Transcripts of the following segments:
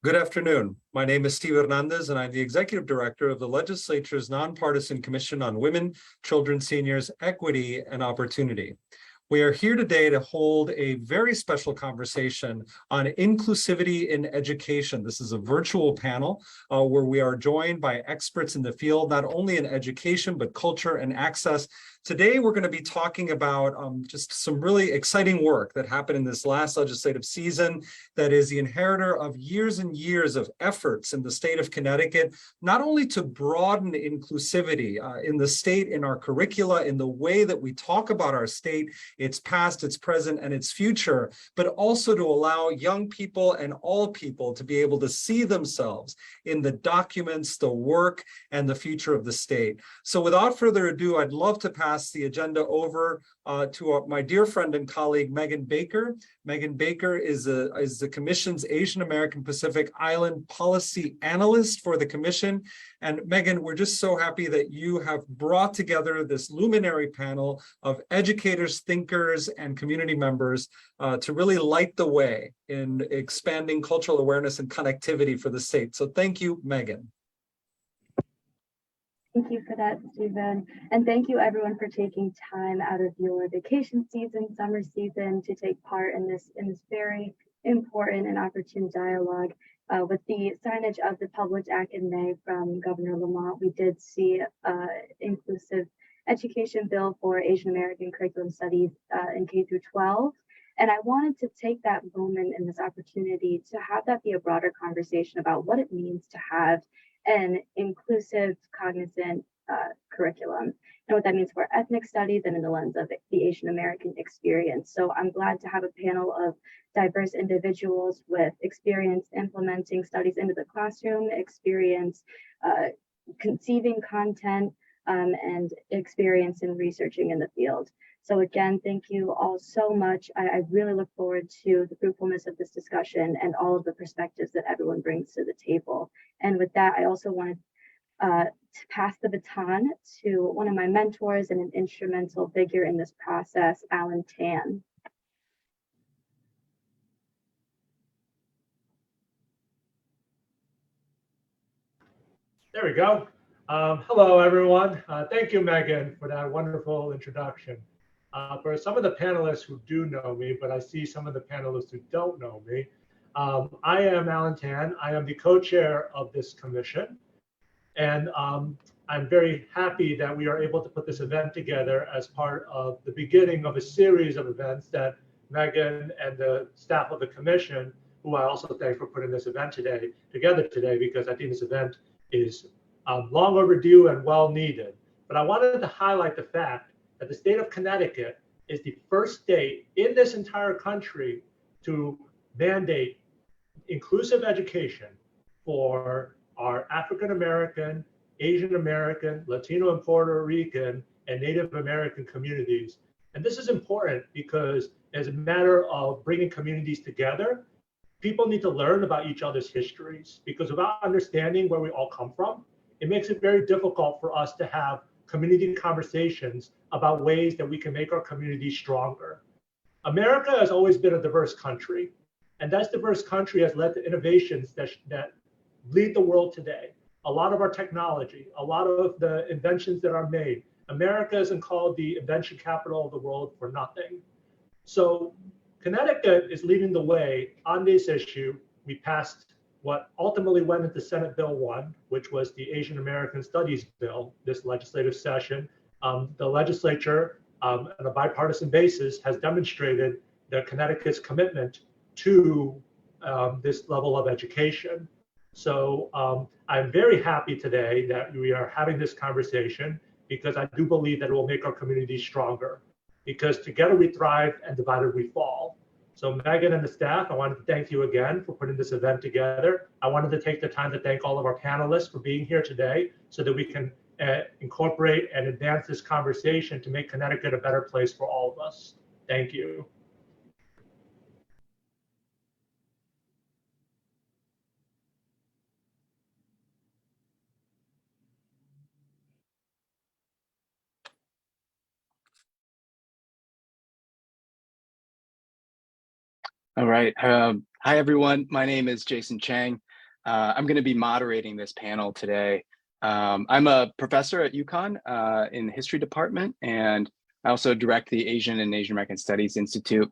Good afternoon. My name is Steve Hernandez, and I'm the Executive Director of the Legislature's Nonpartisan Commission on Women, Children, Seniors, Equity, and Opportunity. We are here today to hold a very special conversation on inclusivity in education. This is a virtual panel where we are joined by experts in the field, not only in education, but culture and access. Today, we're going to be talking about just some really exciting work that happened in this last legislative season that is the inheritor of years and years of efforts in the state of Connecticut, not only to broaden inclusivity in the state, in our curricula, in the way that we talk about our state, its past, its present, and its future, but also to allow young people and all people to be able to see themselves in the documents, the work, and the future of the state. So without further ado, I'd love to pass the agenda over to my dear friend and colleague, Megan Baker. Megan Baker is the Commission's Asian American Pacific Island Policy Analyst for the Commission. And Megan, we're just so happy that you have brought together this luminary panel of educators, thinkers, and community members to really light the way in expanding cultural awareness and connectivity for the state. So thank you, Megan. Thank you for that, Stephen. And thank you everyone for taking time out of your vacation season, summer season, to take part in this very important and opportune dialogue. With the signage of the Public Act in May from Governor Lamont, we did see inclusive education bill for Asian American curriculum studies in K through 12. And I wanted to take that moment and this opportunity to have that be a broader conversation about what it means to have an inclusive, cognizant curriculum, and what that means for ethnic studies and in the lens of the Asian American experience. So I'm glad to have a panel of diverse individuals with experience implementing studies into the classroom, experience conceiving content, and experience in researching in the field. So again, thank you all so much. I really look forward to the fruitfulness of this discussion and all of the perspectives that everyone brings to the table. And with that, I also wanted to pass the baton to one of my mentors and an instrumental figure in this process, Alan Tan. There we go. Hello, everyone. Thank you, Megan, for that wonderful introduction. For some of the panelists who do know me, but I see some of the panelists who don't know me, I am Alan Tan. I am the co-chair of this commission. And I'm very happy that we are able to put this event together as part of the beginning of a series of events that Megan and the staff of the commission, who I also thank for putting this event together today, because I think this event is long overdue and well needed. But I wanted to highlight the fact that the state of Connecticut is the first state in this entire country to mandate inclusive education for our African American, Asian American, Latino and Puerto Rican, and Native American communities. And this is important because as a matter of bringing communities together, people need to learn about each other's histories, because without understanding where we all come from, it makes it very difficult for us to have community conversations about ways that we can make our community stronger. America has always been a diverse country, and that diverse country has led to innovations that lead the world today. A lot of our technology, a lot of the inventions that are made, America isn't called the invention capital of the world for nothing. So Connecticut is leading the way on this issue. We passed what ultimately went into Senate Bill 1, which was the Asian American Studies Bill, this legislative session. The legislature, on a bipartisan basis, has demonstrated that Connecticut's commitment to this level of education. So I'm very happy today that we are having this conversation, because I do believe that it will make our community stronger, because together we thrive and divided we fall. So Megan and the staff, I wanted to thank you again for putting this event together. I wanted to take the time to thank all of our panelists for being here today so that we can incorporate and advance this conversation to make Connecticut a better place for all of us. Thank you. All right. Hi, everyone. My name is Jason Chang. I'm going to be moderating this panel today. I'm a professor at UConn in the history department, and I also direct the Asian and Asian American Studies Institute.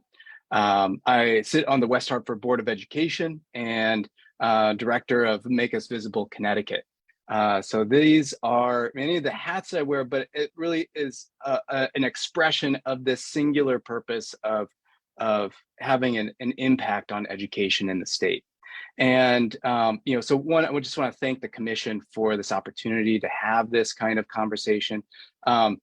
I sit on the West Hartford Board of Education and director of Make Us Visible Connecticut. So these are many of the hats I wear, but it really is an expression of this singular purpose of having an impact on education in the state. And so one, I just want to thank the commission for this opportunity to have this kind of conversation, and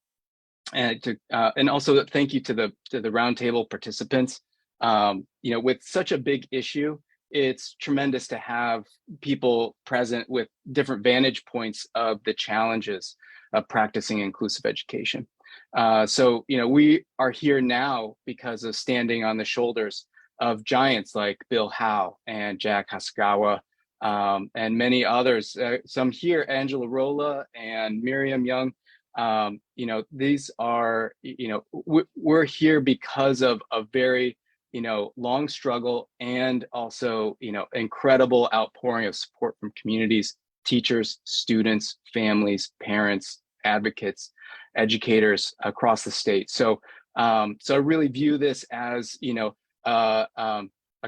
also thank you to the roundtable participants. With such a big issue, it's tremendous to have people present with different vantage points of the challenges of practicing inclusive education. So we are here now because of standing on the shoulders of giants like Bill Howe and Jack Hasegawa, and many others. Some here, Angela Rolla and Miriam Young. These are, we're here because of a very, long struggle, and also, incredible outpouring of support from communities, teachers, students, families, parents, advocates, educators across the state. So I really view this as, a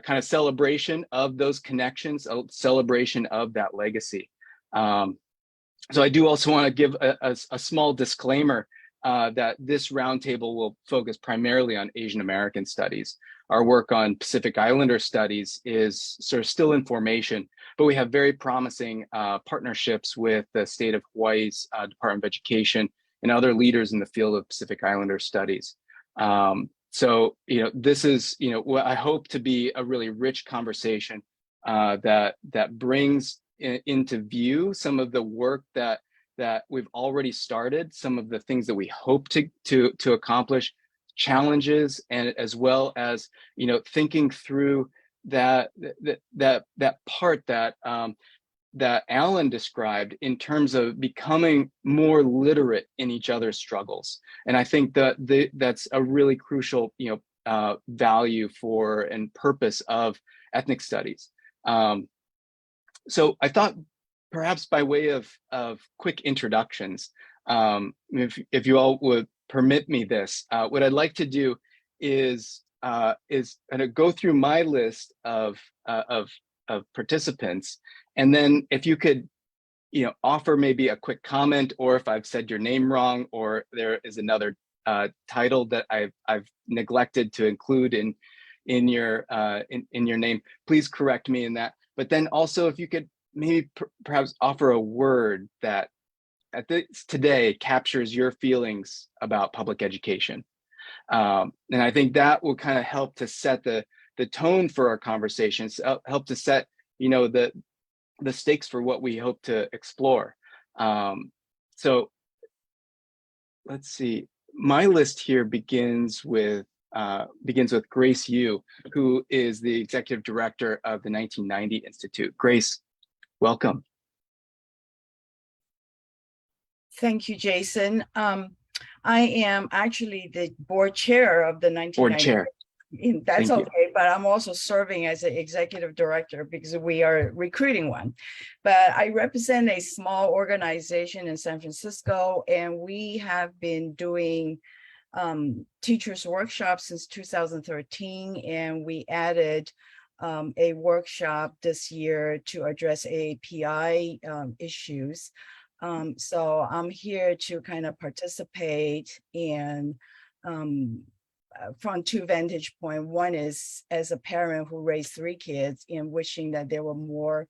kind of celebration of those connections, a celebration of that legacy. So I do also want to give a small disclaimer that this roundtable will focus primarily on Asian American studies. Our work on Pacific Islander studies is sort of still in formation, but we have very promising partnerships with the state of Hawaii's Department of Education and other leaders in the field of Pacific Islander studies. So, this is, what I hope to be a really rich conversation that brings into view some of the work that we've already started, some of the things that we hope to accomplish, challenges, and as well as, thinking through that part that Alan described in terms of becoming more literate in each other's struggles. And I think that that's a really crucial, value for and purpose of ethnic studies. So I thought perhaps by way of quick introductions, if you all would permit me this, what I'd like to do is kind of go through my list of participants, and then if you could, offer maybe a quick comment, or if I've said your name wrong, or there is another title that I've neglected to include in your name, please correct me in that. But then also, if you could maybe perhaps offer a word that today captures your feelings about public education. And I think that will kind of help to set the tone for our conversations, help to set, the stakes for what we hope to explore. So let's see, my list here begins with Grace Yu, who is the executive director of the 1990 Institute. Grace, welcome. Thank you, Jason. I am actually the board chair of the 1990. Board chair. That's Thank okay, but I'm also serving as an executive director because we are recruiting one. But I represent a small organization in San Francisco, and we have been doing teachers workshops since 2013, and we added a workshop this year to address API issues. So I'm here to kind of participate in from two vantage points. One is as a parent who raised 3 kids and wishing that there were more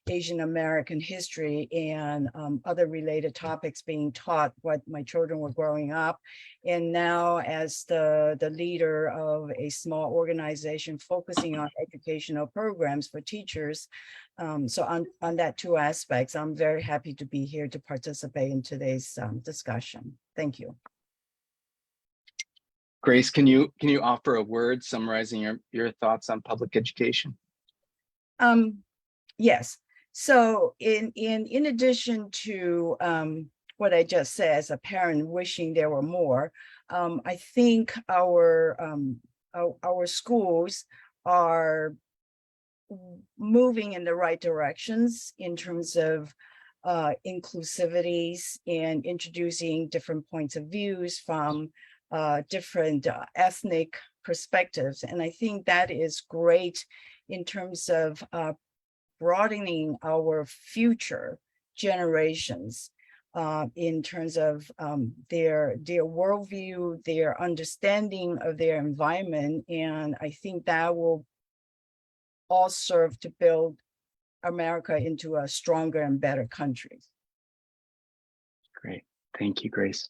Asian American history and other related topics being taught what my children were growing up. And now as the leader of a small organization focusing on educational programs for teachers. So on that 2 aspects, I'm very happy to be here to participate in today's discussion. Thank you. Grace, can you offer a word summarizing your thoughts on public education? Yes. So in addition to what I just said, as a parent wishing there were more, I think our schools are moving in the right directions in terms of inclusivities and introducing different points of views from different ethnic perspectives. And I think that is great in terms of broadening our future generations in terms of their worldview, their understanding of their environment. And I think that will all serve to build America into a stronger and better country. Great. Thank you, Grace.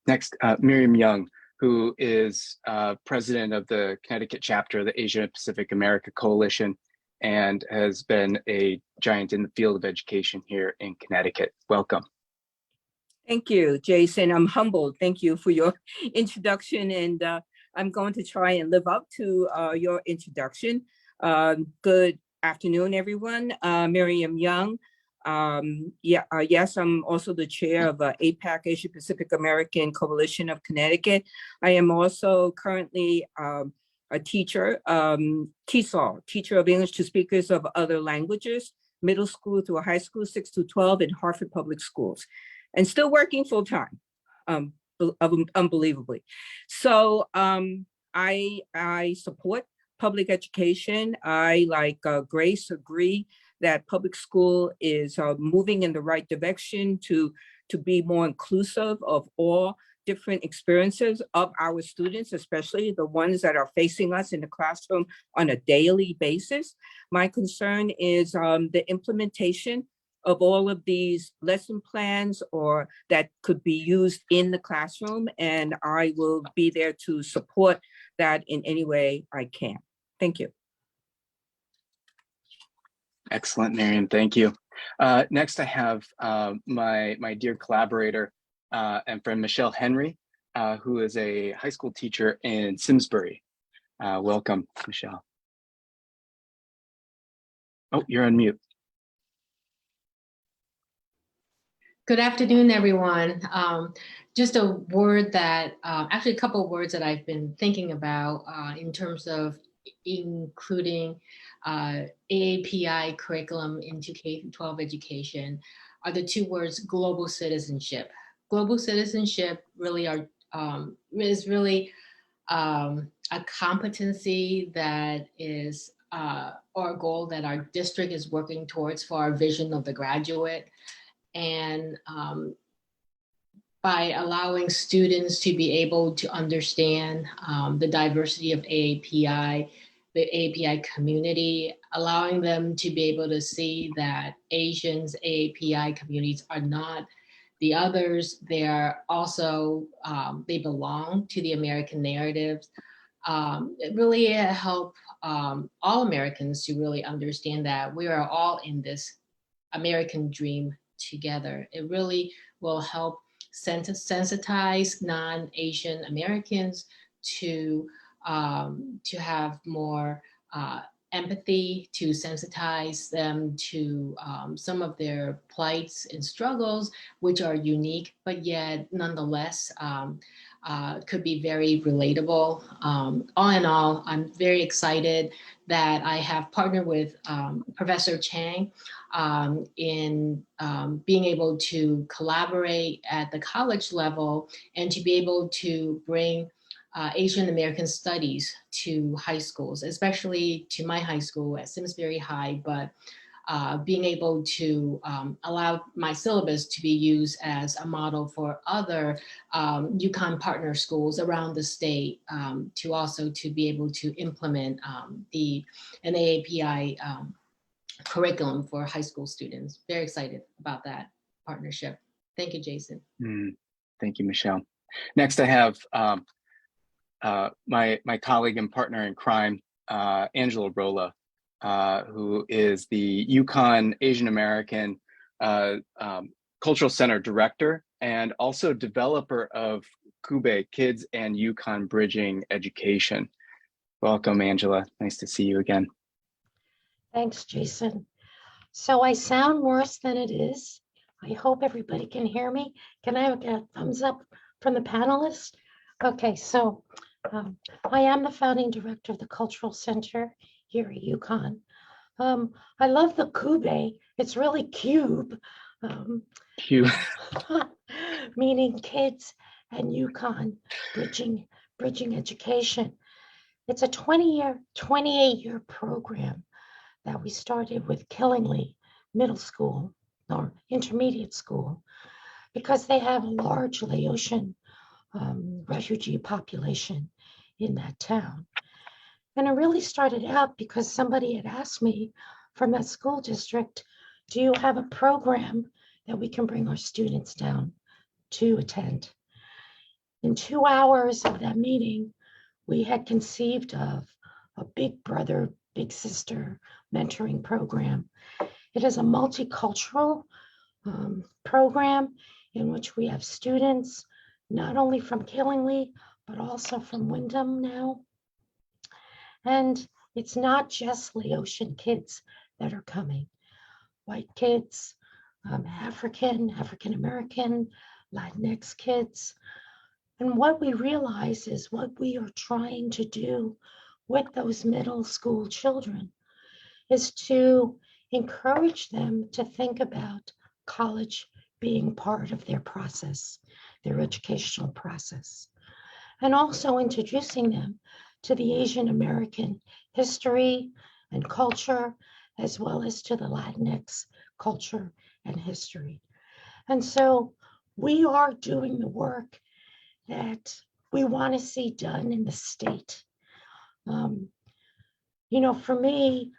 Next, Miriam Young, who is president of the Connecticut chapter of the Asia Pacific America Coalition and has been a giant in the field of education here in Connecticut. Welcome. Thank you, Jason. I'm humbled. Thank you for your introduction, and I'm going to try and live up to your introduction. Good afternoon, everyone. Miriam Young. Yes, I'm also the chair of APAC, Asia Pacific American Coalition of Connecticut. I am also currently a teacher, TESOL, teacher of English to speakers of other languages, middle school through high school, 6 to 12 in Hartford Public Schools, and still working full time, unbelievably. So I support public education. I, like Grace, agree that public school is moving in the right direction to be more inclusive of all different experiences of our students, especially the ones that are facing us in the classroom on a daily basis. My concern is the implementation of all of these lesson plans or that could be used in the classroom, and I will be there to support that in any way I can. Thank you. Excellent, Miriam. Thank you. Next, I have my dear collaborator and friend, Michelle Henry, who is a high school teacher in Simsbury. Welcome, Michelle. Oh, you're on mute. Good afternoon, everyone. Just a word that, actually a couple of words that I've been thinking about in terms of including AAPI curriculum into K-12 education are the two words global citizenship. Global citizenship really is really a competency that is or a goal that our district is working towards for our vision of the graduate. And by allowing students to be able to understand the diversity of AAPI, the AAPI community, allowing them to be able to see that Asians, AAPI communities are not the others. They are also, they belong to the American narratives. It really helped all Americans to really understand that we are all in this American dream together. It really will help sensitize non-Asian Americans to have more empathy, to sensitize them to some of their plights and struggles, which are unique, but yet nonetheless could be very relatable. All in all, I'm very excited that I have partnered with Professor Chang in being able to collaborate at the college level and to be able to bring Asian American studies to high schools, especially to my high school at Simsbury High, but being able to allow my syllabus to be used as a model for other UConn partner schools around the state to also to be able to implement an AAPI curriculum for high school students. Very excited about that partnership. Thank you, Jason. Thank you, Michelle. Next, I have my colleague and partner in crime, Angela Rolla, who is the UConn Asian American Cultural Center Director and also developer of Kube Kids and UConn Bridging Education. Welcome, Angela. Nice to see you again. Thanks, Jason. So I sound worse than it is. I hope everybody can hear me. Can I get a thumbs up from the panelists? Okay, so I am the founding director of the Cultural Center here at UConn. I love the cube. It's really cube, Hugh. meaning kids and UConn bridging education. It's a 28-year program that we started with Killingly Middle School or intermediate school because they have a large Laotian refugee population in that town. And it really started out because somebody had asked me from that school district, do you have a program that we can bring our students down to attend? In 2 hours of that meeting, we had conceived of a big brother, big sister mentoring program. It is a multicultural program in which we have students, not only from Killingly, but also from Wyndham now. And it's not just Laotian kids that are coming. White kids, African-American, Latinx kids. And what we realize is what we are trying to do with those middle school children is to encourage them to think about college being part of their process, their educational process, and also introducing them to the Asian American history and culture, as well as to the Latinx culture and history. And so we are doing the work that we want to see done in the state. For me,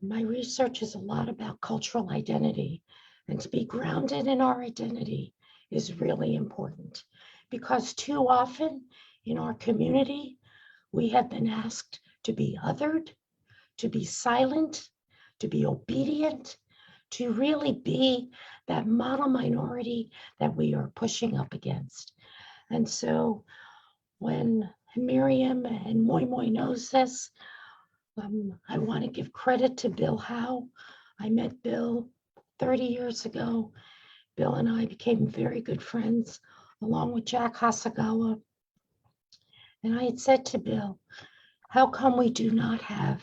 my research is a lot about cultural identity, and to be grounded in our identity is really important because too often in our community, we have been asked to be othered, to be silent, to be obedient, to really be that model minority that we are pushing up against. And so when Miriam and Moi Moi knows this, I want to give credit to Bill Howe. I met Bill 30 years ago. Bill and I became very good friends, along with Jack Hasagawa. And I had said to Bill, how come we do not have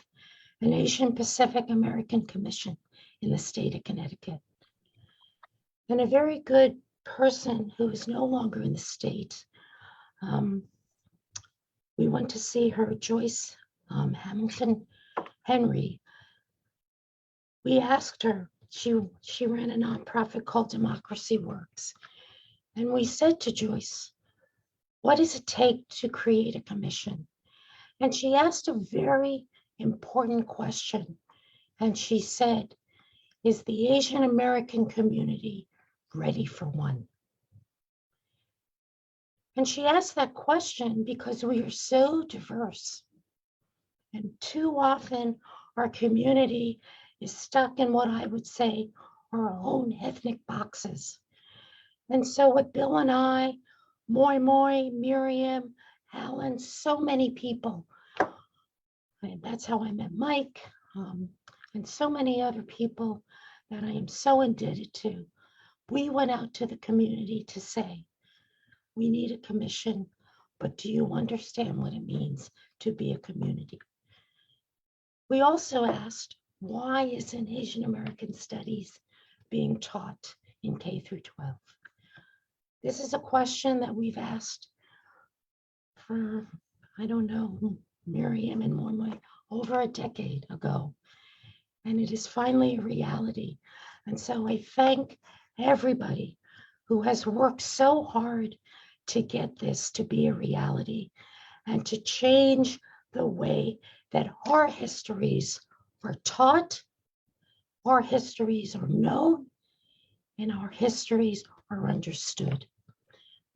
an Asian Pacific American Commission in the state of Connecticut? And a very good person who is no longer in the state, we went to see her, Joyce Hamilton Henry. We asked her, she ran a nonprofit called Democracy Works. And we said to Joyce, what does it take to create a commission? And she asked a very important question. And she said, is the Asian American community ready for one? And she asked that question because we are so diverse. And too often our community is stuck in what I would say are our own ethnic boxes. And so with Bill and I, Moi Moi, Miriam, Alan, so many people, and that's how I met Mike, and so many other people that I am so indebted to. We went out to the community to say, we need a commission, but do you understand what it means to be a community? We also asked, why isn't Asian American Studies being taught in K through 12? This is a question that we've asked for, I don't know, Miriam and Moi Moi, over a decade ago. And it is finally a reality. And so I thank everybody who has worked so hard to get this to be a reality and to change the way that our histories are taught, our histories are known, and our histories are understood.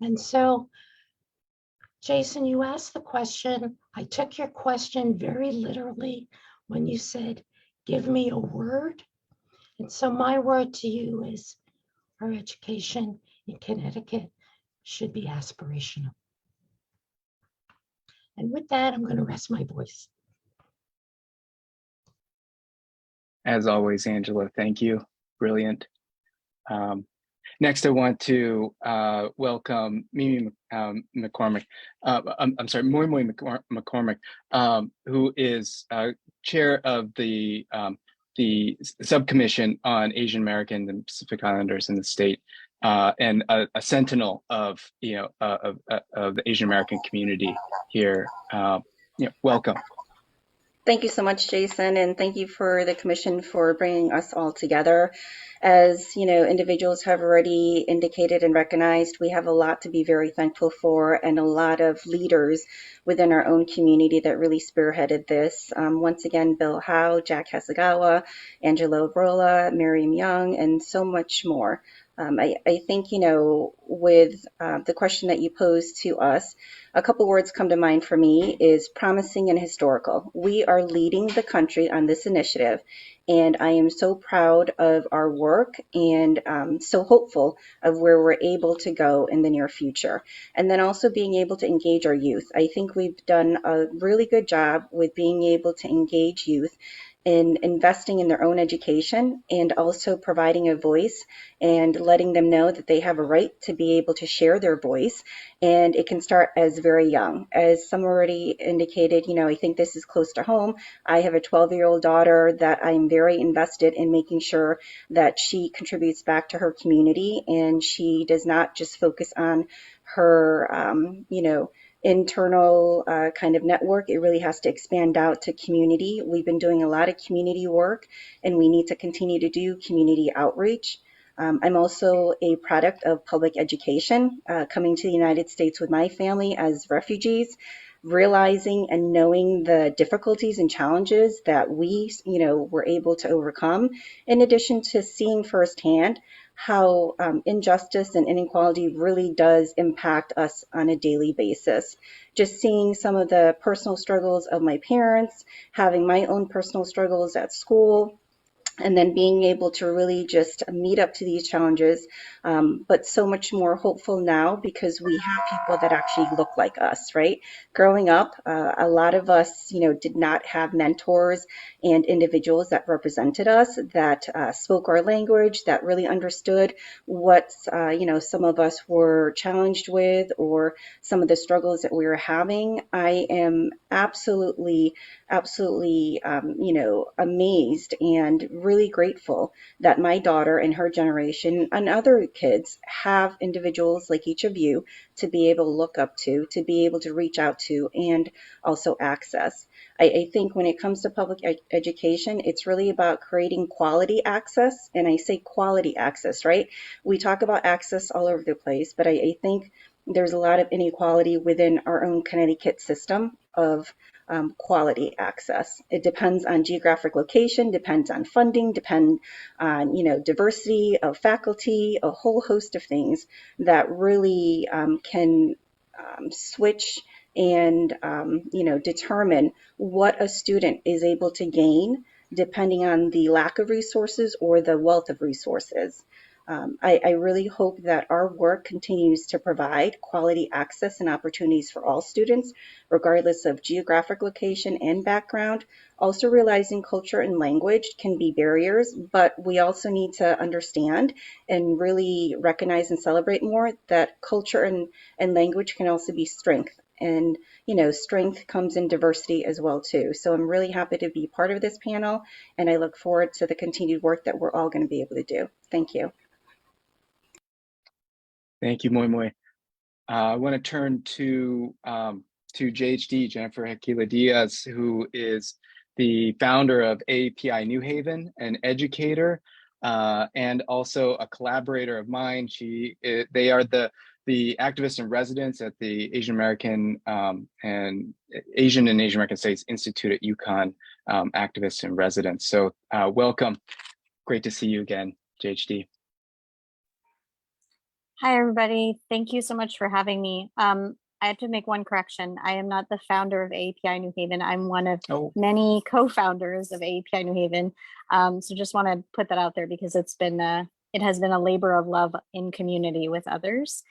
And so, Jason, you asked the question. I took your question very literally when you said, give me a word. And so my word to you is our education in Connecticut should be aspirational. And with that, I'm going to rest my voice. As always, Angela, thank you. Brilliant. Next, I want to welcome Mimi McCormick. I'm sorry, Moi McCormick, who is chair of the subcommission on Asian American and Pacific Islanders in the state, and a sentinel of of the Asian American community here. Welcome. Thank you so much, Jason, and thank you for the commission for bringing us all together. As individuals have already indicated and recognized, we have a lot to be very thankful for, and a lot of leaders within our own community that really spearheaded this. Once again, Bill Howe, Jack Hasegawa, Angela Brola, Miriam Young, and so much more. I think, with the question that you posed to us, a couple words come to mind for me is promising and historical. We are leading the country on this initiative, and I am so proud of our work and so hopeful of where we're able to go in the near future. And then also being able to engage our youth. I think we've done a really good job with being able to engage youth in investing in their own education and also providing a voice and letting them know that they have a right to be able to share their voice. And it can start as very young. As some already indicated, I think this is close to home. I have a 12-year-old daughter that I'm very invested in making sure that she contributes back to her community and she does not just focus on her, internal kind of network. It really has to expand out to community. We've been doing a lot of community work and we need to continue to do community outreach. I'm also a product of public education, coming to the United States with my family as refugees, realizing and knowing the difficulties and challenges that we, were able to overcome, in addition to seeing firsthand how injustice and inequality really does impact us on a daily basis. Just seeing some of the personal struggles of my parents, having my own personal struggles at school, and then being able to really just meet up to these challenges, but so much more hopeful now because we have people that actually look like us, right? Growing up, a lot of us, did not have mentors and individuals that represented us, that spoke our language, that really understood what, some of us were challenged with or some of the struggles that we were having. I am absolutely, amazed and really grateful that my daughter and her generation and other kids have individuals like each of you to be able to look up to be able to reach out to, and also access. I think when it comes to public education, it's really about creating quality access. And I say quality access, right? We talk about access all over the place, but I think there's a lot of inequality within our own Connecticut system of quality access. It depends on geographic location, depends on funding, depend on diversity of faculty, a whole host of things that really can switch and determine what a student is able to gain depending on the lack of resources or the wealth of resources. I really hope that our work continues to provide quality access and opportunities for all students, regardless of geographic location and background. Also realizing culture and language can be barriers, but we also need to understand and really recognize and celebrate more that culture and language can also be strength. And, strength comes in diversity as well, too. So I'm really happy to be part of this panel, and I look forward to the continued work that we're all going to be able to do. Thank you. Thank you, Moi Moi. I want to turn to JHD, Jennifer Hakila Diaz, who is the founder of API New Haven, an educator, and also a collaborator of mine. They are the activists in residence at the Asian American and Asian American Studies Institute at UConn, activists in residence. So welcome. Great to see you again, JHD. Hi, everybody. Thank you so much for having me. I have to make one correction. I am not the founder of API New Haven. I'm one of many co-founders of API New Haven. So just want to put that out there because it has been a labor of love in community with others.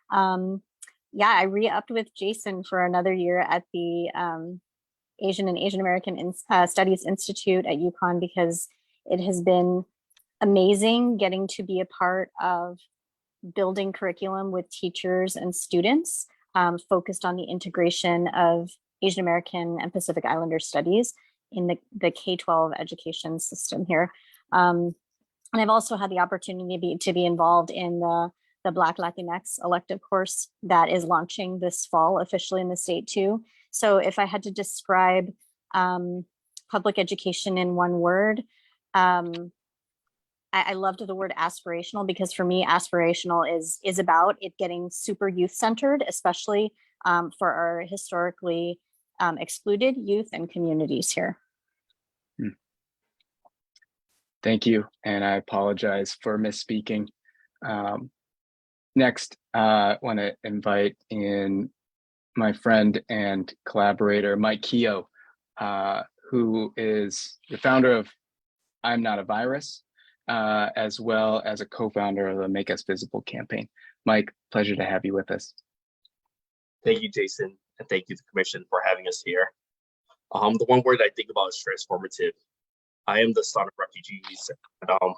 I re-upped with Jason for another year at the Asian and Asian American Studies Institute at UConn because it has been amazing getting to be a part of building curriculum with teachers and students, focused on the integration of Asian American and Pacific Islander studies in the K-12 education system here. And I've also had the opportunity to be involved in the Black Latinx elective course that is launching this fall officially in the state too. So if I had to describe public education in one word, I loved the word aspirational, because for me, aspirational is about it getting super youth centered, especially for our historically excluded youth and communities here. Thank you, and I apologize for misspeaking. Next, I want to invite in my friend and collaborator, Mike Keogh, who is the founder of I'm Not a Virus, as well as a co-founder of the Make Us Visible campaign. Mike, pleasure to have you with us. Thank you, Jason, and thank you to the Commission for having us here. The one word I think about is transformative. I am the son of refugees, and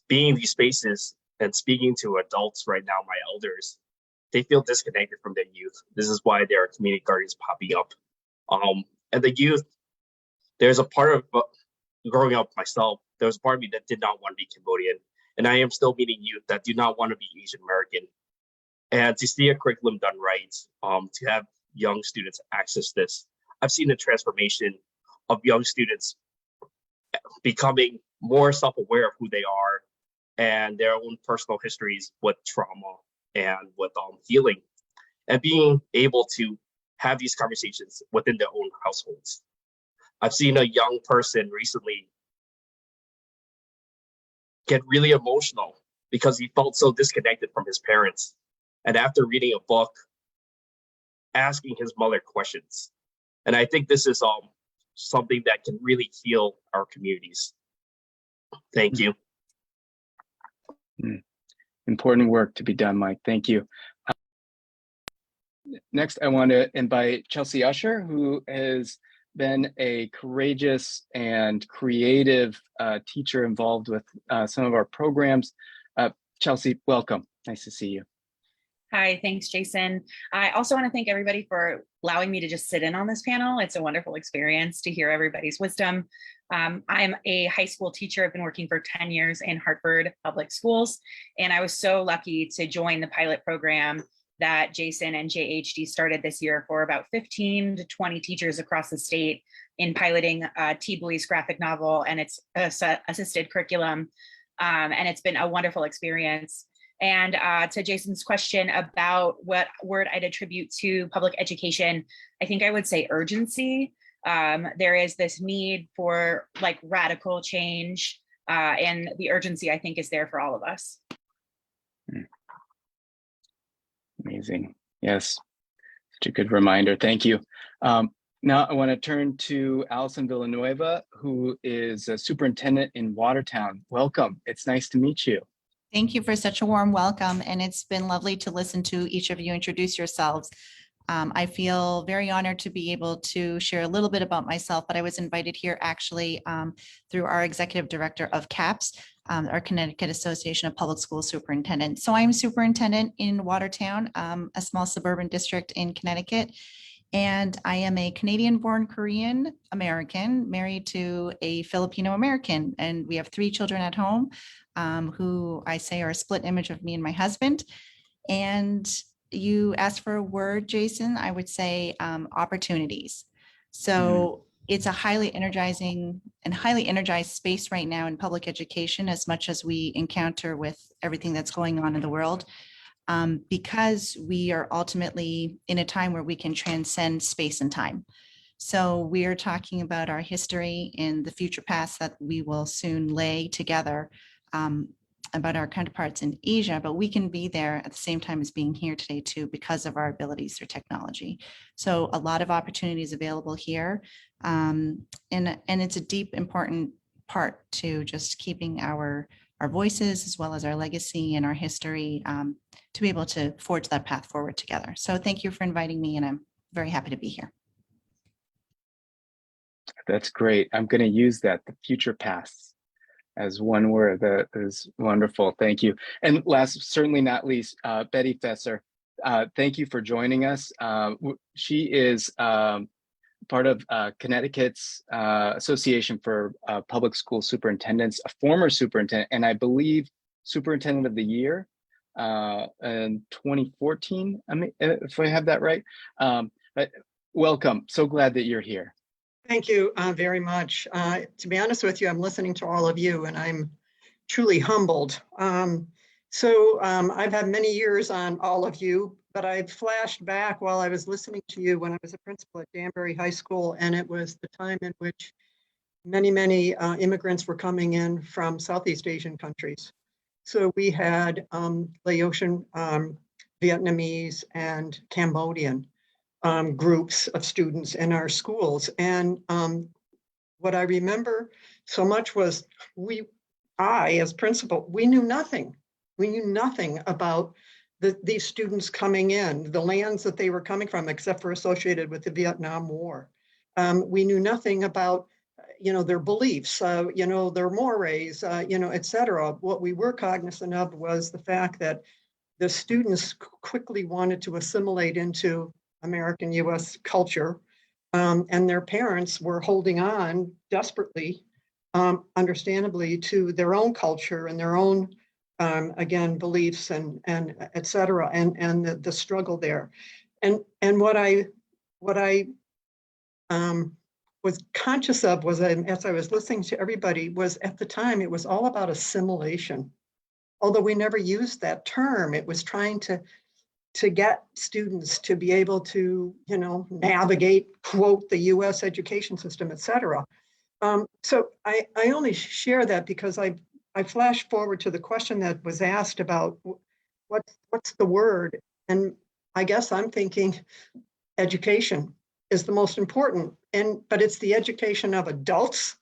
being in these spaces and speaking to adults right now, my elders, they feel disconnected from their youth. This is why there are community gardens popping up. And the youth, there's a part of growing up myself, there was a part of me that did not want to be Cambodian. And I am still meeting youth that do not want to be Asian American. And to see a curriculum done right, to have young students access this, I've seen the transformation of young students becoming more self-aware of who they are and their own personal histories with trauma and with healing, and being able to have these conversations within their own households. I've seen a young person recently get really emotional because he felt so disconnected from his parents. And after reading a book, asking his mother questions. And I think this is something that can really heal our communities. Thank you. Important work to be done, Mike. Thank you. Next, I want to invite Chelsea Usher, who has been a courageous and creative teacher involved with some of our programs. Chelsea, welcome. Nice to see you. Hi, thanks, Jason. I also want to thank everybody for allowing me to just sit in on this panel. It's a wonderful experience to hear everybody's wisdom. I'm a high school teacher. I've been working for 10 years in Hartford Public Schools, and I was so lucky to join the pilot program that Jason and JHD started this year for about 15 to 20 teachers across the state in piloting T. Bowie's graphic novel and its assisted curriculum. And it's been a wonderful experience. And to Jason's question about what word I'd attribute to public education, I think I would say urgency. There is this need for like radical change, and the urgency, I think, is there for all of us. Amazing. Yes, such a good reminder. Thank you. Now I want to turn to Allison Villanueva, who is a superintendent in Watertown. Welcome. It's nice to meet you. Thank you for such a warm welcome, and it's been lovely to listen to each of you introduce yourselves. I feel very honored to be able to share a little bit about myself, but I was invited here actually through our executive director of CAPS, our Connecticut Association of Public School Superintendents. So I'm superintendent in Watertown, a small suburban district in Connecticut, and I am a Canadian-born Korean American married to a Filipino American, and we have 3 children at home who I say are a split image of me and my husband. And you asked for a word, Jason. I would say opportunities. So it's a highly energizing and highly energized space right now in public education, as much as we encounter with everything that's going on in the world, because we are ultimately in a time where we can transcend space and time. So we are talking about our history and the future paths that we will soon lay together about our counterparts in Asia, but we can be there at the same time as being here today too, because of our abilities through technology. So a lot of opportunities available here. And it's a deep, important part to just keeping our voices as well as our legacy and our history to be able to forge that path forward together. So thank you for inviting me, and I'm very happy to be here. That's great. I'm going to use that, the future paths. as one word. That is wonderful. Thank you. And last, certainly not least, Betty Fesser, thank you for joining us. She is part of Connecticut's Association for Public School Superintendents, a former superintendent, and I believe Superintendent of the Year in 2014, I mean, if I have that right. But welcome. So glad that you're here. Thank you very much. To be honest with you, I'm listening to all of you and I'm truly humbled. I've had many years on all of you, but I've flashed back while I was listening to you when I was a principal at Danbury High School, and it was the time in which many immigrants were coming in from Southeast Asian countries. So we had Laotian, Vietnamese, and Cambodian groups of students in our schools. And what I remember so much was I, as principal, we knew nothing. We knew nothing about these students coming in, the lands that they were coming from, except for associated with the Vietnam War. We knew nothing about, their beliefs, their mores, et cetera. What we were cognizant of was the fact that the students quickly wanted to assimilate into American US culture, and their parents were holding on desperately, understandably, to their own culture and their own, again, beliefs and et cetera, and the struggle there. And what I was conscious of was, as I was listening to everybody, was at the time, it was all about assimilation. Although we never used that term, it was trying to get students to be able to, navigate, quote, the US education system, et cetera. So I only share that because I flash forward to the question that was asked about what's the word? And I guess I'm thinking education is the most important, but it's the education of adults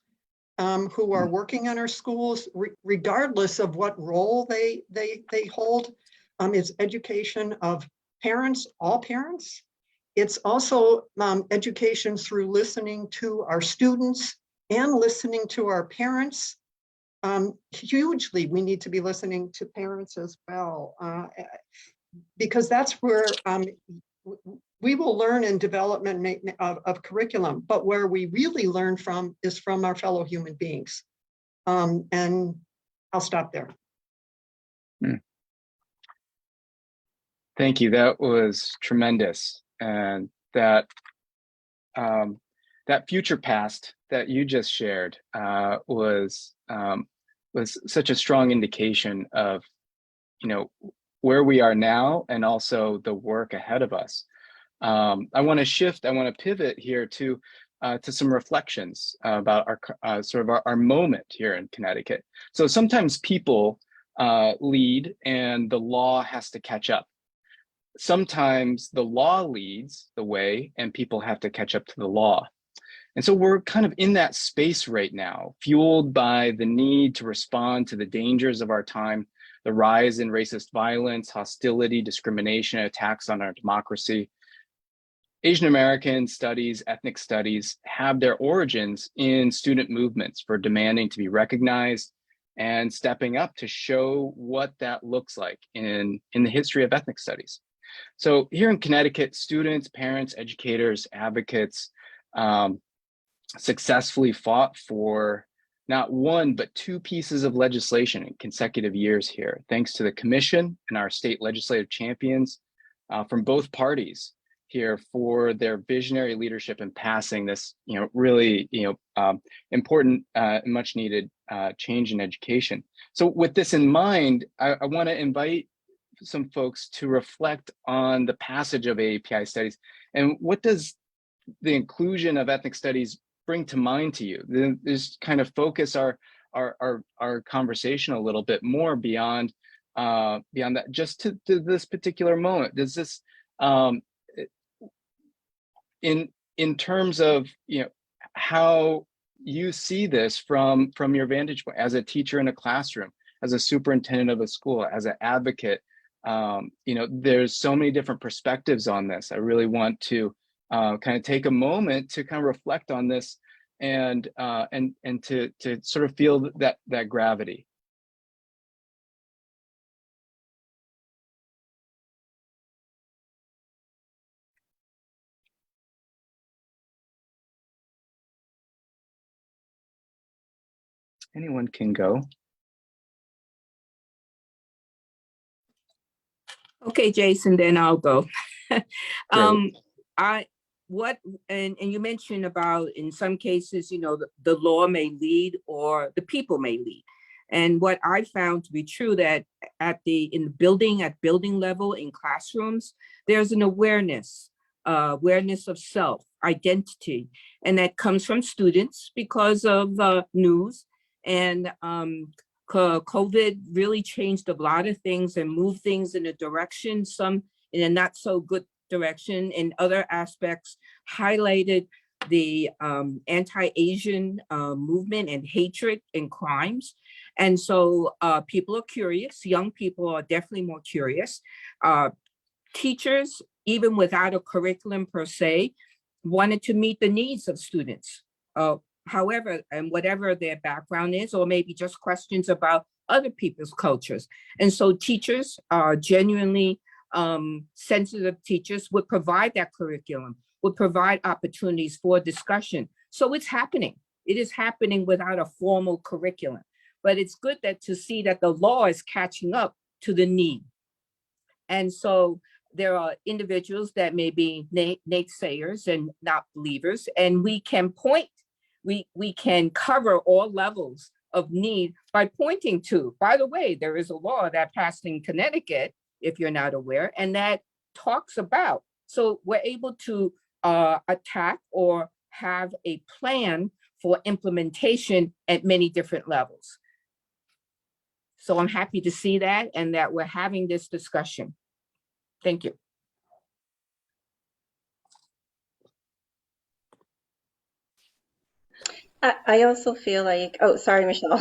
who are working in our schools, regardless of what role they hold. It's education of parents, all parents. It's also education through listening to our students and listening to our parents. Hugely, we need to be listening to parents as well, because that's where we will learn in development of curriculum, but where we really learn from is from our fellow human beings. And I'll stop there. Thank you. That was tremendous. And that that future past that you just shared was such a strong indication of, where we are now and also the work ahead of us. I want to pivot here to some reflections about our sort of our moment here in Connecticut. So sometimes people lead and the law has to catch up. Sometimes the law leads the way and people have to catch up to the law. And so we're kind of in that space right now, fueled by the need to respond to the dangers of our time, the rise in racist violence, hostility, discrimination, attacks on our democracy. Asian American studies, ethnic studies have their origins in student movements for demanding to be recognized and stepping up to show what that looks like in the history of ethnic studies. So here in Connecticut, students, parents, educators, advocates successfully fought for not one, but two pieces of legislation in consecutive years here, thanks to the commission and our state legislative champions from both parties here for their visionary leadership in passing this, really, important, much needed change in education. So with this in mind, I want to invite some folks to reflect on the passage of AAPI studies and what does the inclusion of ethnic studies bring to mind to you? Just kind of focus our conversation a little bit more beyond that, just to this particular moment. Does this, in terms of how you see this from your vantage point as a teacher in a classroom, as a superintendent of a school, as an advocate, there's so many different perspectives on this. I really want to kind of take a moment to kind of reflect on this and to sort of feel that gravity. Anyone can go. Okay, Jason, then I'll go. Great. And you mentioned about in some cases, you know, the law may lead or the people may lead. And what I found to be true that at building level in classrooms, there's an awareness of self, identity, and that comes from students because of news. And COVID really changed a lot of things and moved things in a direction, some in a not so good direction, and other aspects highlighted the anti-Asian movement and hatred and crimes. And so people are curious. Young people are definitely more curious. Teachers, even without a curriculum per se, wanted to meet the needs of students. However, and whatever their background is, or maybe just questions about other people's cultures. And so teachers are genuinely sensitive teachers would provide that curriculum, would provide opportunities for discussion. So it's happening. It is happening without a formal curriculum. But it's good to see that the law is catching up to the need. And so there are individuals that may be naysayers and not believers, and we can point, we can cover all levels of need by pointing to, by the way, there is a law that passed in Connecticut, if you're not aware, and that talks about, so we're able to attack or have a plan for implementation at many different levels. So I'm happy to see that and that we're having this discussion. Thank you. I also feel like, oh, sorry, Michelle.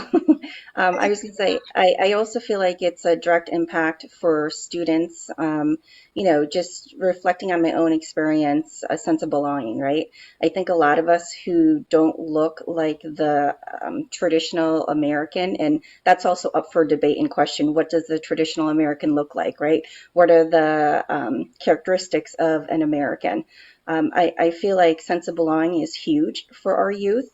I was going to say, I also feel like it's a direct impact for students, you know, just reflecting on my own experience, a sense of belonging, right? I think a lot of us who don't look like the traditional American, and that's also up for debate and question, what does the traditional American look like, right? What are the characteristics of an American? I feel like sense of belonging is huge for our youth.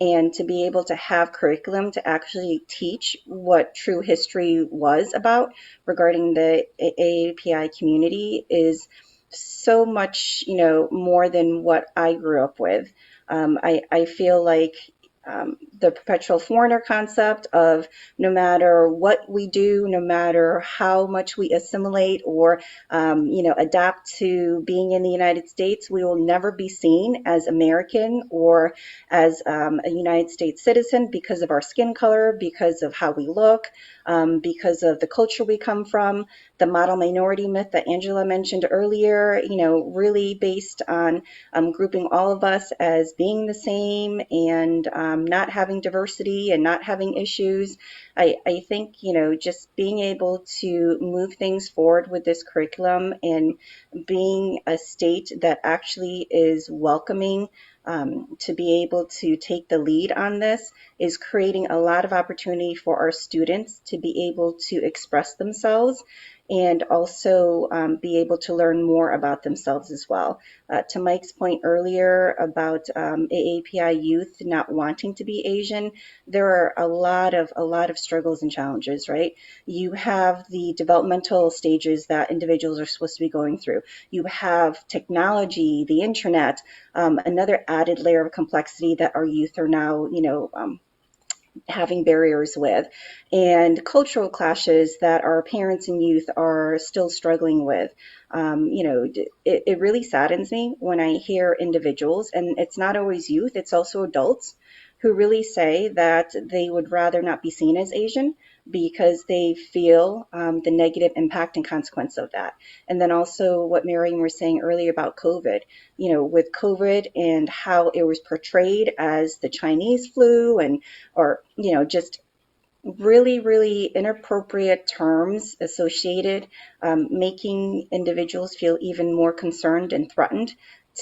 And to be able to have curriculum to actually teach what true history was about regarding the AAPI community is so much, you know, more than what I grew up with. I feel like the perpetual foreigner concept of no matter what we do, no matter how much we assimilate or, you know, adapt to being in the United States, we will never be seen as American or as a United States citizen because of our skin color, because of how we look, because of the culture we come from. The model minority myth that Angela mentioned earlier, you know, really based on grouping all of us as being the same and not having diversity and not having issues. I think, you know, just being able to move things forward with this curriculum and being a state that actually is welcoming to be able to take the lead on this is creating a lot of opportunity for our students to be able to express themselves and also be able to learn more about themselves as well. To Mike's point earlier about AAPI youth not wanting to be Asian, there are a lot of struggles and challenges, right? You have the developmental stages that individuals are supposed to be going through. You have technology, the internet, another added layer of complexity that our youth are now, you know, having barriers with, and cultural clashes that our parents and youth are still struggling with. You know, it really saddens me when I hear individuals, and it's not always youth, it's also adults, who really say that they would rather not be seen as Asian because they feel the negative impact and consequence of that. And then also what Marion was saying earlier about COVID, you know, with COVID and how it was portrayed as the Chinese flu and, or, you know, just really, really inappropriate terms associated, making individuals feel even more concerned and threatened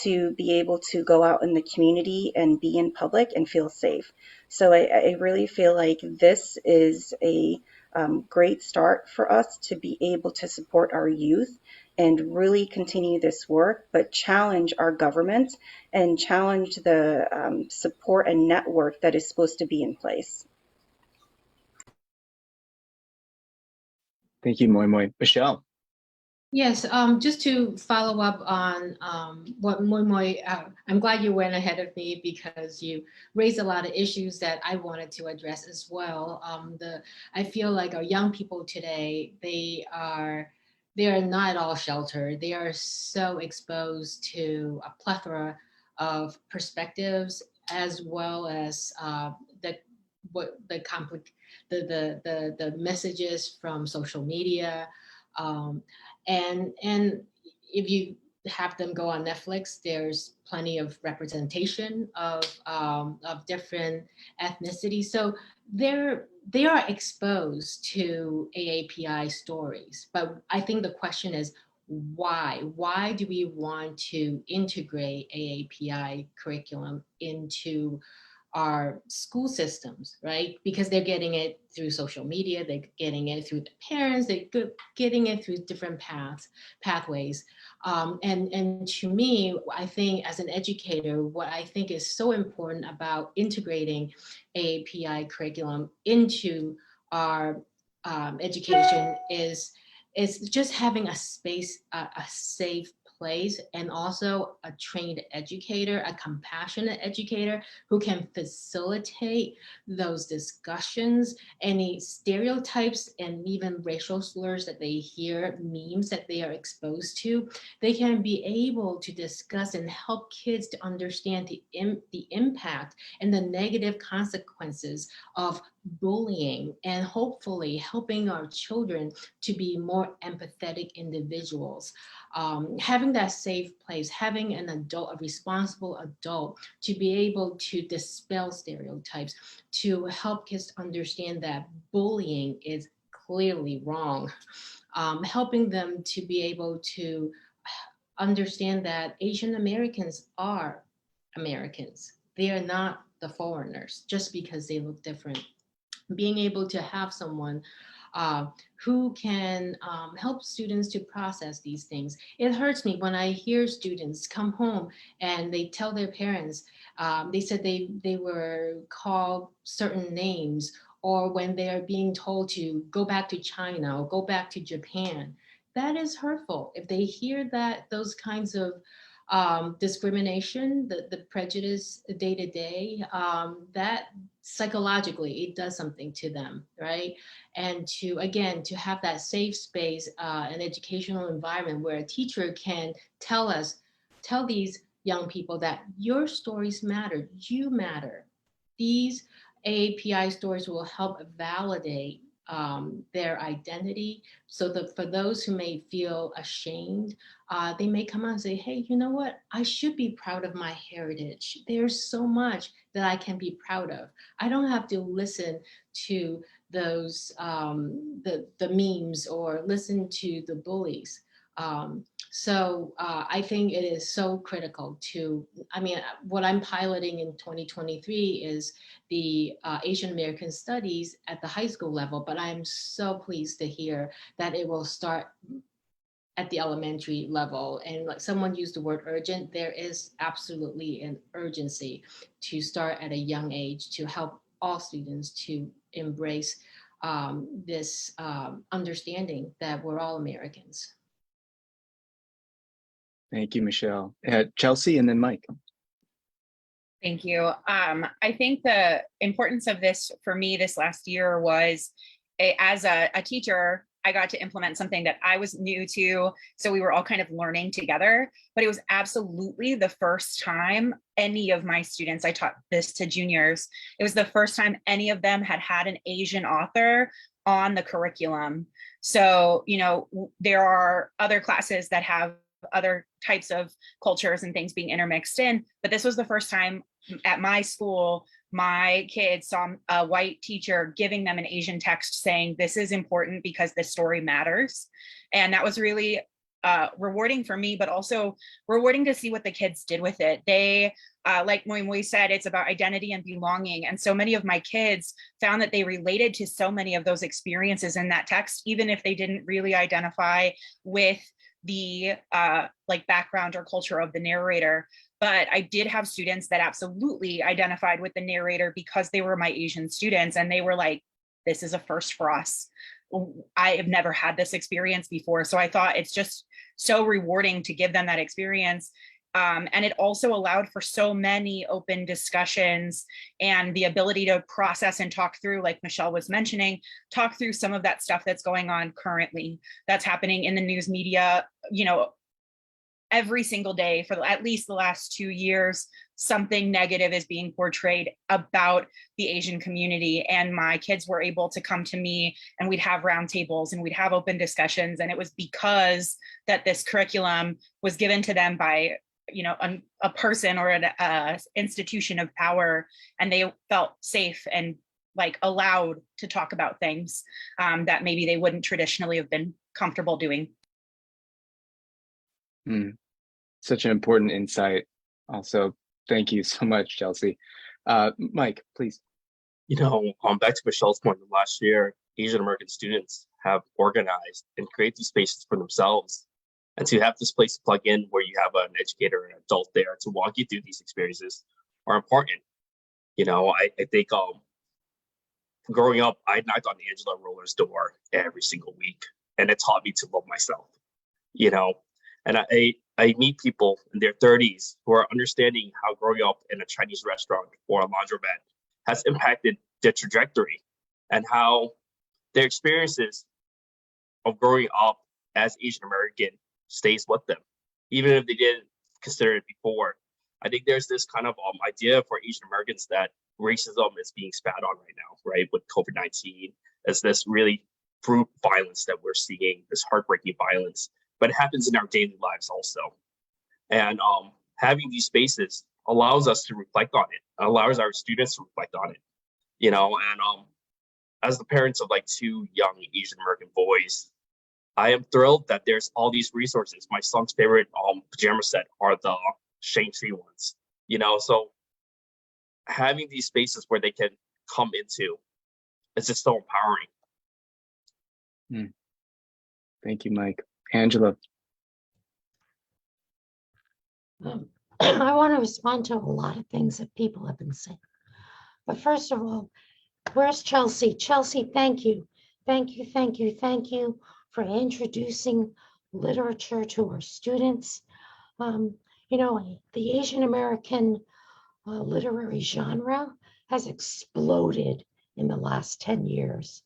to be able to go out in the community and be in public and feel safe. So I really feel like this is a great start for us to be able to support our youth and really continue this work, but challenge our government and challenge the support and network that is supposed to be in place. Thank you, Moi Moi. Michelle. Yes, just to follow up on what Moi Moi, I'm glad you went ahead of me because you raised a lot of issues that I wanted to address as well. I feel like our young people today, they are not all sheltered. They are so exposed to a plethora of perspectives as well as the messages from social media. And if you have them go on Netflix, there's plenty of representation of different ethnicities. So they are exposed to AAPI stories. But I think the question is, why? Why do we want to integrate AAPI curriculum into our school systems, right? Because they're getting it through social media, they're getting it through the parents, they're getting it through different pathways. And to me, I think as an educator, what I think is so important about integrating AAPI curriculum into our education is just having a space, a safe place, and also a trained educator, a compassionate educator who can facilitate those discussions, any stereotypes and even racial slurs that they hear, memes that they are exposed to. They can be able to discuss and help kids to understand the impact and the negative consequences of bullying, and hopefully helping our children to be more empathetic individuals. Having that safe place, having an adult, a responsible adult, to be able to dispel stereotypes, to help kids understand that bullying is clearly wrong, helping them to be able to understand that Asian Americans are Americans. They are not the foreigners just because they look different. Being able to have someone who can help students to process these things. It hurts me when I hear students come home and they tell their parents, they said they were called certain names, or when they are being told to go back to China or go back to Japan. That is hurtful. If they hear that, those kinds of discrimination, the prejudice day to day, that psychologically it does something to them, right? And to have that safe space, an educational environment where a teacher can tell these young people that your stories matter, you matter. These AAPI stories will help validate their identity, so that for those who may feel ashamed, they may come out and say, hey, you know what? I should be proud of my heritage. There's so much that I can be proud of. I don't have to listen to those, the memes, or listen to the bullies. So I think it is so critical to, what I'm piloting in 2023 is the Asian American Studies at the high school level, but I'm so pleased to hear that it will start at the elementary level. And like someone used the word urgent, there is absolutely an urgency to start at a young age to help all students to embrace this understanding that we're all Americans. Thank you, Michelle. Chelsea, and then Mike. Thank you. I think the importance of this for me this last year was, as a teacher, I got to implement something that I was new to. So we were all kind of learning together, but it was absolutely the first time any of my students, I taught this to juniors, it was the first time any of them had an Asian author on the curriculum. So, there are other classes that have other types of cultures and things being intermixed in, but this was the first time at my school my kids saw a white teacher giving them an Asian text saying, this is important because this story matters. And that was really rewarding for me, but also rewarding to see what the kids did with it. They, like Moy said, it's about identity and belonging. And so many of my kids found that they related to so many of those experiences in that text, even if they didn't really identify with the like background or culture of the narrator. But I did have students that absolutely identified with the narrator because they were my Asian students, and they were like, this is a first for us. I have never had this experience before. So I thought it's just so rewarding to give them that experience. And it also allowed for so many open discussions and the ability to process and talk through, like Michelle was mentioning, talk through some of that stuff that's going on currently, that's happening in the news media, you know, every single day for at least the last 2 years, something negative is being portrayed about the Asian community. And my kids were able to come to me, and we'd have roundtables and we'd have open discussions. And it was because that this curriculum was given to them by, you know, a person or an institution of power, and they felt safe and like allowed to talk about things that maybe they wouldn't traditionally have been comfortable doing. Such an important insight. Also, thank you so much, Chelsea. Mike, please. You know, back to Michelle's point, last year, Asian American students have organized and create these spaces for themselves. And to have this place to plug in where you have an educator and an adult there to walk you through these experiences are important. You know, I think growing up, I knocked on Angela Roller's door every single week, and it taught me to love myself, you know. And I meet people in their 30s who are understanding how growing up in a Chinese restaurant or a laundromat has impacted their trajectory, and how their experiences of growing up as Asian American stays with them, even if they didn't consider it before. I think there's this kind of idea for Asian Americans that racism is being spat on right now, right, with COVID-19, as this really brute violence that we're seeing, this heartbreaking violence. But it happens in our daily lives also. And having these spaces allows us to reflect on it, allows our students to reflect on it, you know. And as the parents of like 2 young Asian American boys, I am thrilled that there's all these resources. My son's favorite pajama set are the Shang-Chi ones, you know. So having these spaces where they can come into, it's just so empowering. Thank you, Mike. Angela. I want to respond to a lot of things that people have been saying. But first of all, where's Chelsea? Chelsea, thank you. Thank you, thank you, thank you for introducing literature to our students. You know, the Asian American literary genre has exploded in the last 10 years.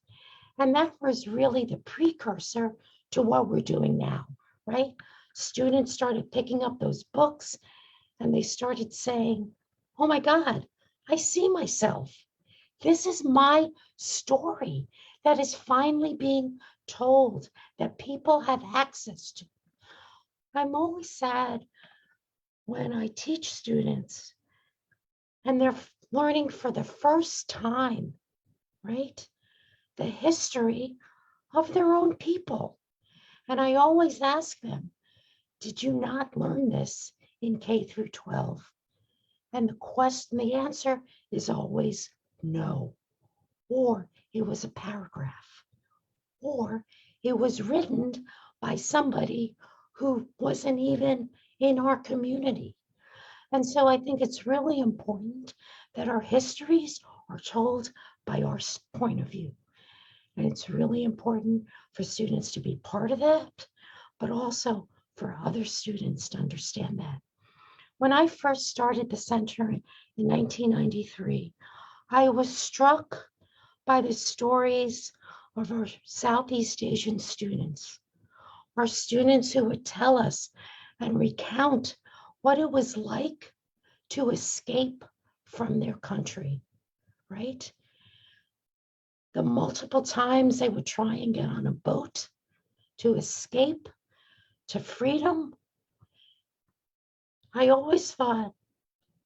And that was really the precursor to what we're doing now, right? Students started picking up those books and they started saying, oh my God, I see myself. This is my story that is finally being told, that people have access to. I'm always sad when I teach students and they're learning for the first time, right, the history of their own people. And I always ask them, did you not learn this in K through 12? And the answer is always no. Or it was a paragraph. Or it was written by somebody who wasn't even in our community. And so I think it's really important that our histories are told by our point of view. And it's really important for students to be part of that, but also for other students to understand that. When I first started the center in 1993, I was struck by the stories of our Southeast Asian students, our students who would tell us and recount what it was like to escape from their country, right? The multiple times they would try and get on a boat to escape to freedom. I always thought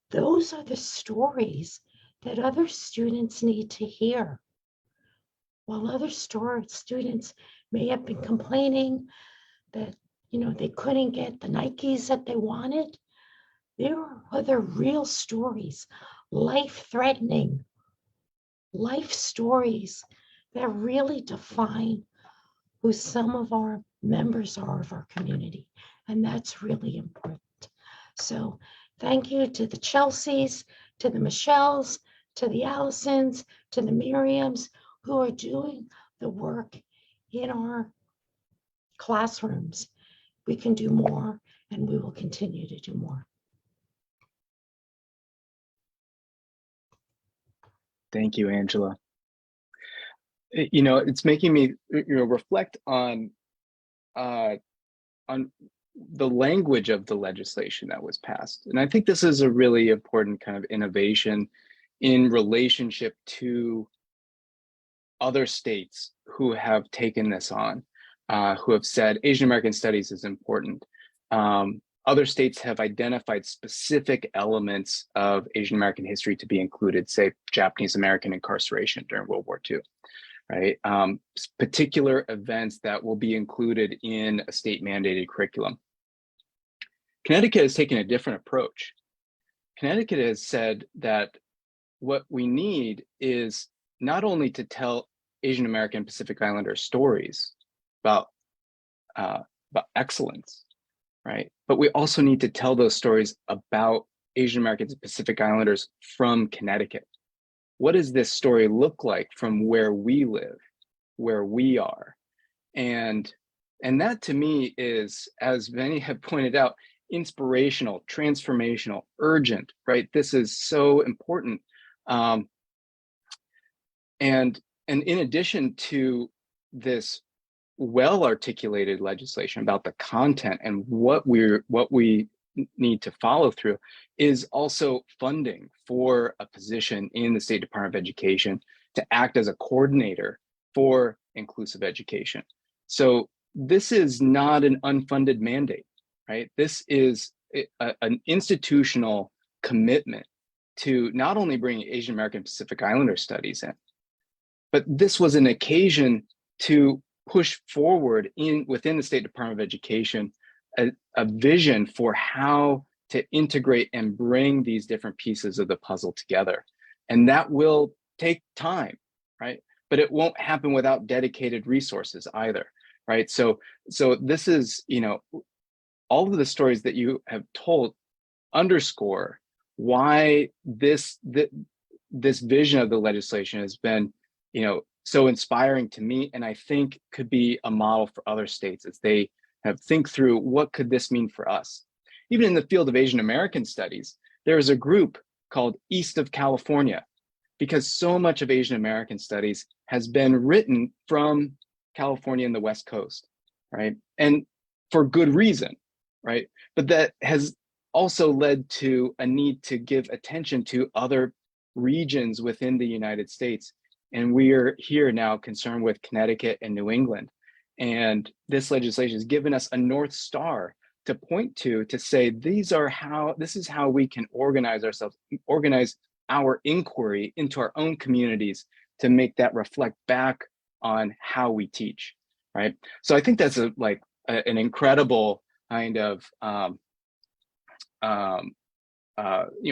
those are the stories that other students need to hear. While other students may have been complaining that they couldn't get the Nikes that they wanted. There are other real stories, life-threatening life stories that really define who some of our members are of our community. And that's really important. So thank you to the Chelseas, to the Michelles, to the Allisons, to the Miriams who are doing the work in our classrooms. We can do more, and we will continue to do more. Thank you, Angela. It's making me, reflect on the language of the legislation that was passed. And I think this is a really important kind of innovation in relationship to other states who have taken this on, who have said Asian American studies is important. Other states have identified specific elements of Asian American history to be included, say Japanese American incarceration during World War II, right? Particular events that will be included in a state mandated curriculum. Connecticut has taken a different approach. Connecticut has said that what we need is not only to tell Asian American Pacific Islander stories about excellence, right? But we also need to tell those stories about Asian Americans and Pacific Islanders from Connecticut. What does this story look like from where we live, where we are? And that to me is, as many have pointed out, inspirational, transformational, urgent, right? This is so important. And in addition to this well-articulated legislation about the content and what we need to follow through, is also funding for a position in the State Department of Education to act as a coordinator for inclusive education. So this is not an unfunded mandate, right? This is an institutional commitment to not only bring Asian American Pacific Islander studies in, but this was an occasion to push forward within the State Department of Education a vision for how to integrate and bring these different pieces of the puzzle together. And that will take time, right? But it won't happen without dedicated resources either, right? So this is, all of the stories that you have told underscore why this vision of the legislation has been, so inspiring to me, and I think could be a model for other states as they think through what could this mean for us. Even in the field of Asian American studies, there is a group called East of California, because so much of Asian American studies has been written from California and the West Coast, right? And for good reason, right? But that has also led to a need to give attention to other regions within the United States. And we are here now concerned with Connecticut and New England. And this legislation has given us a North Star to point to say, this is how we can organize ourselves, organize our inquiry into our own communities to make that reflect back on how we teach, right? So I think that's an incredible kind of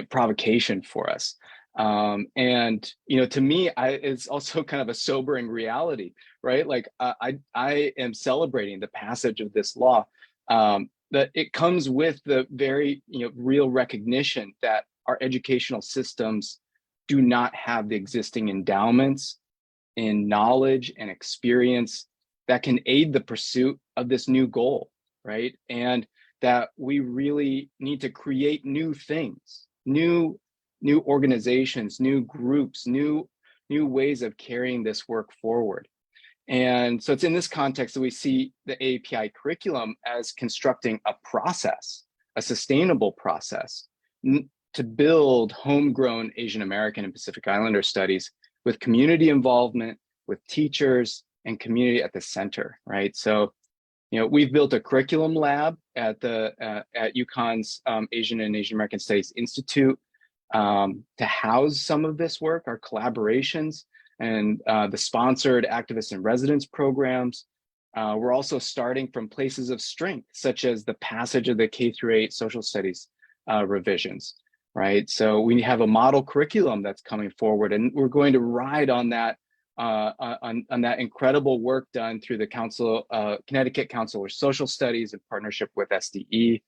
provocation for us. And to me, it's also kind of a sobering reality, right? Like I am celebrating the passage of this law, that it comes with the very real recognition that our educational systems do not have the existing endowments in knowledge and experience that can aid the pursuit of this new goal, right? And that we really need to create new things, new organizations, new groups, new ways of carrying this work forward. And so it's in this context that we see the API curriculum as constructing a process, a sustainable process to build homegrown Asian American and Pacific Islander studies with community involvement, with teachers and community at the center, right? So, we've built a curriculum lab at UConn's Asian and Asian American Studies Institute to house some of this work, our collaborations, and the sponsored activists and residents programs. We're also starting from places of strength, such as the passage of the K-8 social studies revisions, right? So we have a model curriculum that's coming forward, and we're going to ride on that on that incredible work done through the Connecticut Council of Social Studies in partnership with SDE.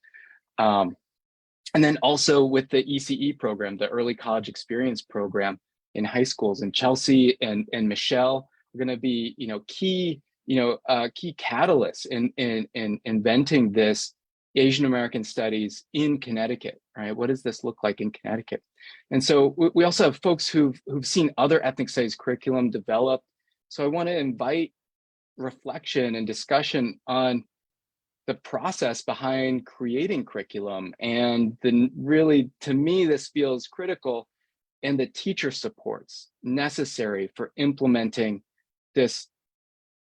And then also with the ECE program, the Early College Experience program in high schools. And Chelsea and Michelle are going to be, key catalysts in inventing this Asian American studies in Connecticut, right? What does this look like in Connecticut? And so we also have folks who've seen other ethnic studies curriculum develop. So I want to invite reflection and discussion on the process behind creating curriculum, and then really, to me, this feels critical, and the teacher supports necessary for implementing this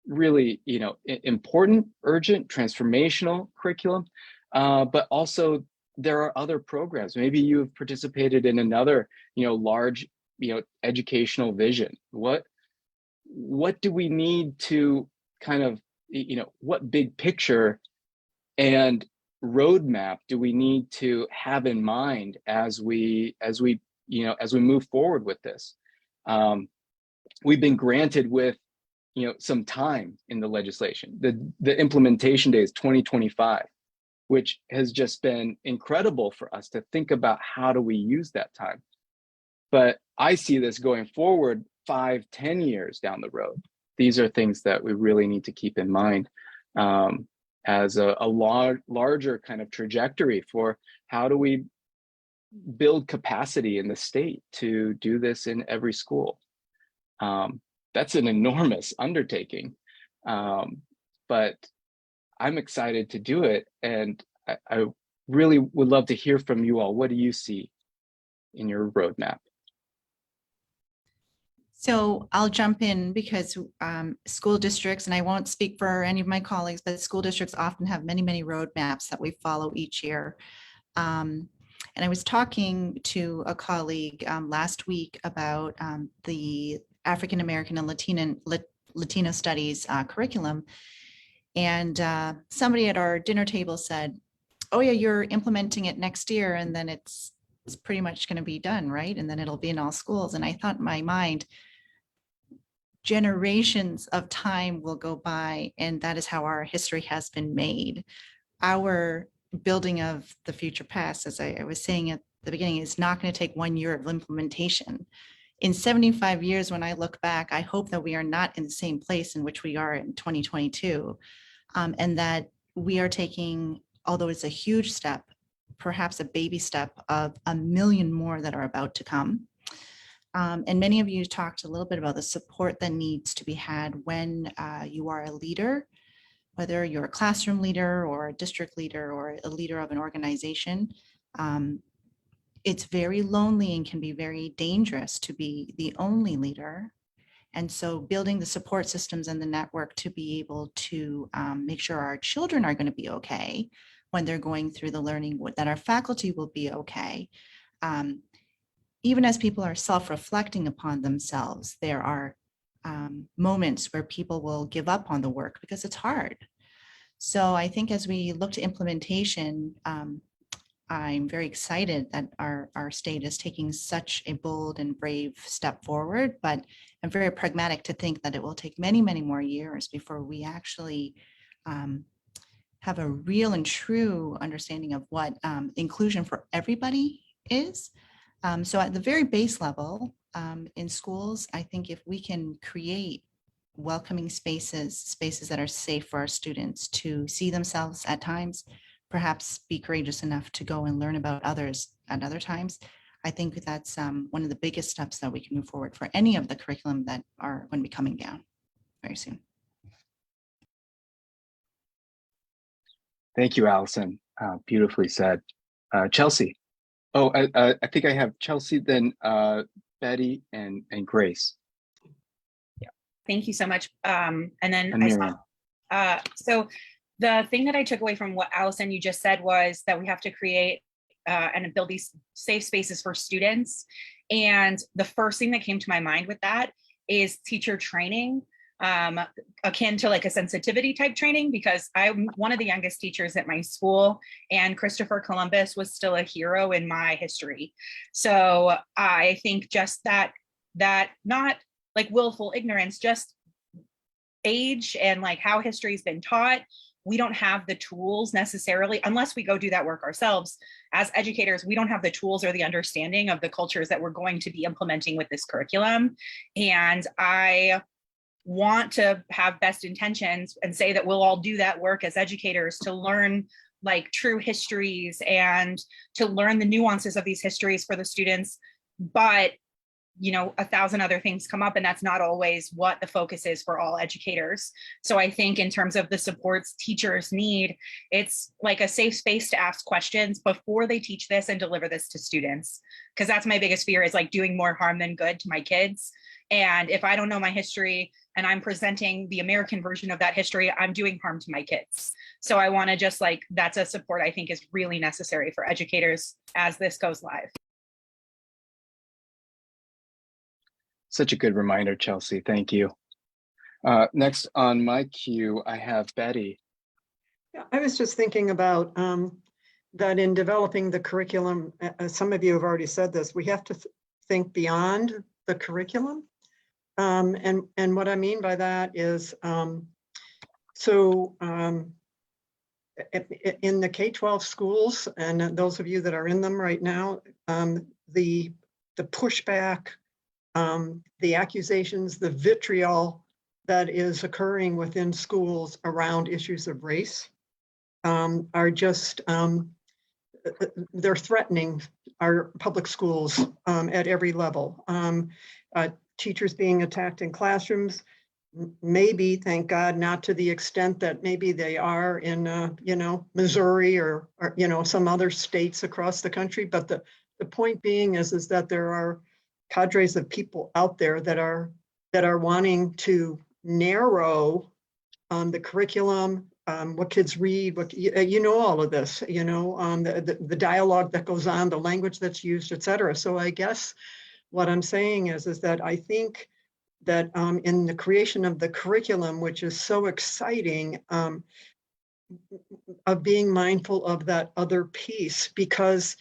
really, important, urgent, transformational curriculum. But also there are other programs. Maybe you've participated in another, large, educational vision. What do we need to kind of, what big picture and roadmap do we need to have in mind as we move forward with this? We've been granted with some time in the legislation. The implementation date is 2025, which has just been incredible for us to think about how do we use that time. But I see this going forward 5-10 years down the road. These are things that we really need to keep in mind as a larger kind of trajectory for how do we build capacity in the state to do this in every school. That's an enormous undertaking, but I'm excited to do it. And I really would love to hear from you all. What do you see in your roadmap? So I'll jump in because school districts, and I won't speak for any of my colleagues, but school districts often have many, many roadmaps that we follow each year. And I was talking to a colleague last week about the African American and Latino studies curriculum. And somebody at our dinner table said, oh yeah, you're implementing it next year, and then it's pretty much going to be done, right? And then it'll be in all schools. And I thought in my mind, generations of time will go by, and that is how our history has been made. Our building of the future past, as I was saying at the beginning, is not going to take 1 year of implementation. In 75 years, when I look back, I hope that we are not in the same place in which we are in 2022, and that we are taking, although it's a huge step, perhaps a baby step of 1 million more that are about to come. And many of you talked a little bit about the support that needs to be had when you are a leader, whether you're a classroom leader or a district leader or a leader of an organization. It's very lonely and can be very dangerous to be the only leader. And so building the support systems and the network to be able to make sure our children are going to be okay when they're going through the learning, that our faculty will be okay. Even as people are self-reflecting upon themselves, there are moments where people will give up on the work because it's hard. So I think as we look to implementation, I'm very excited that our state is taking such a bold and brave step forward, but I'm very pragmatic to think that it will take many, many more years before we actually have a real and true understanding of what inclusion for everybody is. So at the very base level in schools, I think if we can create welcoming spaces that are safe for our students to see themselves at times, perhaps be courageous enough to go and learn about others at other times, I think that's one of the biggest steps that we can move forward for any of the curriculum that are going to be coming down very soon. Thank you, Allison. Beautifully said. Chelsea. Oh, I think I have Chelsea, then Betty and Grace. Yeah. Thank you so much. And then And Miriam. So the thing that I took away from what Allison, you just said, was that we have to create and build these safe spaces for students. And the first thing that came to my mind with that is teacher training. akin to like a sensitivity type training, because I'm one of the youngest teachers at my school, and Christopher Columbus was still a hero in my history. So I think just that not like willful ignorance, just age and like how history's been taught. We don't have the tools necessarily, unless we go do that work ourselves. As educators, we don't have the tools or the understanding of the cultures that we're going to be implementing with this curriculum. And I want to have best intentions and say that we'll all do that work as educators to learn like true histories and to learn the nuances of these histories for the students. But you know, 1,000 other things come up, and that's not always what the focus is for all educators. So I think in terms of the supports teachers need, it's like a safe space to ask questions before they teach this and deliver this to students. Because that's my biggest fear, is like doing more harm than good to my kids. And if I don't know my history and I'm presenting the American version of that history, I'm doing harm to my kids. So I want to just like, that's a support I think is really necessary for educators as this goes live. Such a good reminder, Chelsea. Thank you. Next on my queue, I have Betty. Yeah, I was just thinking about that in developing the curriculum, some of you have already said this, we have to think beyond the curriculum. And what I mean by that is, in the K-12 schools, and those of you that are in them right now, the pushback, the accusations, the vitriol that is occurring within schools around issues of race are just, they're threatening our public schools at every level. Teachers being attacked in classrooms, maybe, thank God, not to the extent that maybe they are in, Missouri or some other states across the country. But the point being is that there are cadres of people out there that are wanting to narrow the curriculum, what kids read, what all of this, the dialogue that goes on, the language that's used, et cetera. So I guess what I'm saying is that I think that in the creation of the curriculum, which is so exciting, of being mindful of that other piece, because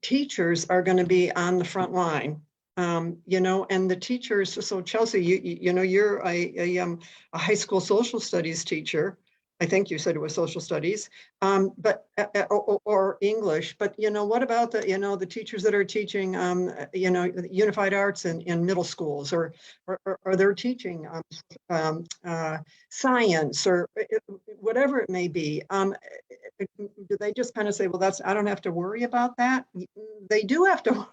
teachers are going to be on the front line, and the teachers. So Chelsea, you're a high school social studies teacher. I think you said it was social studies, but or English. But what about the teachers that are teaching unified arts in middle schools, or they're teaching science or whatever it may be? Do they just kind of say, well, I don't have to worry about that? They do have to.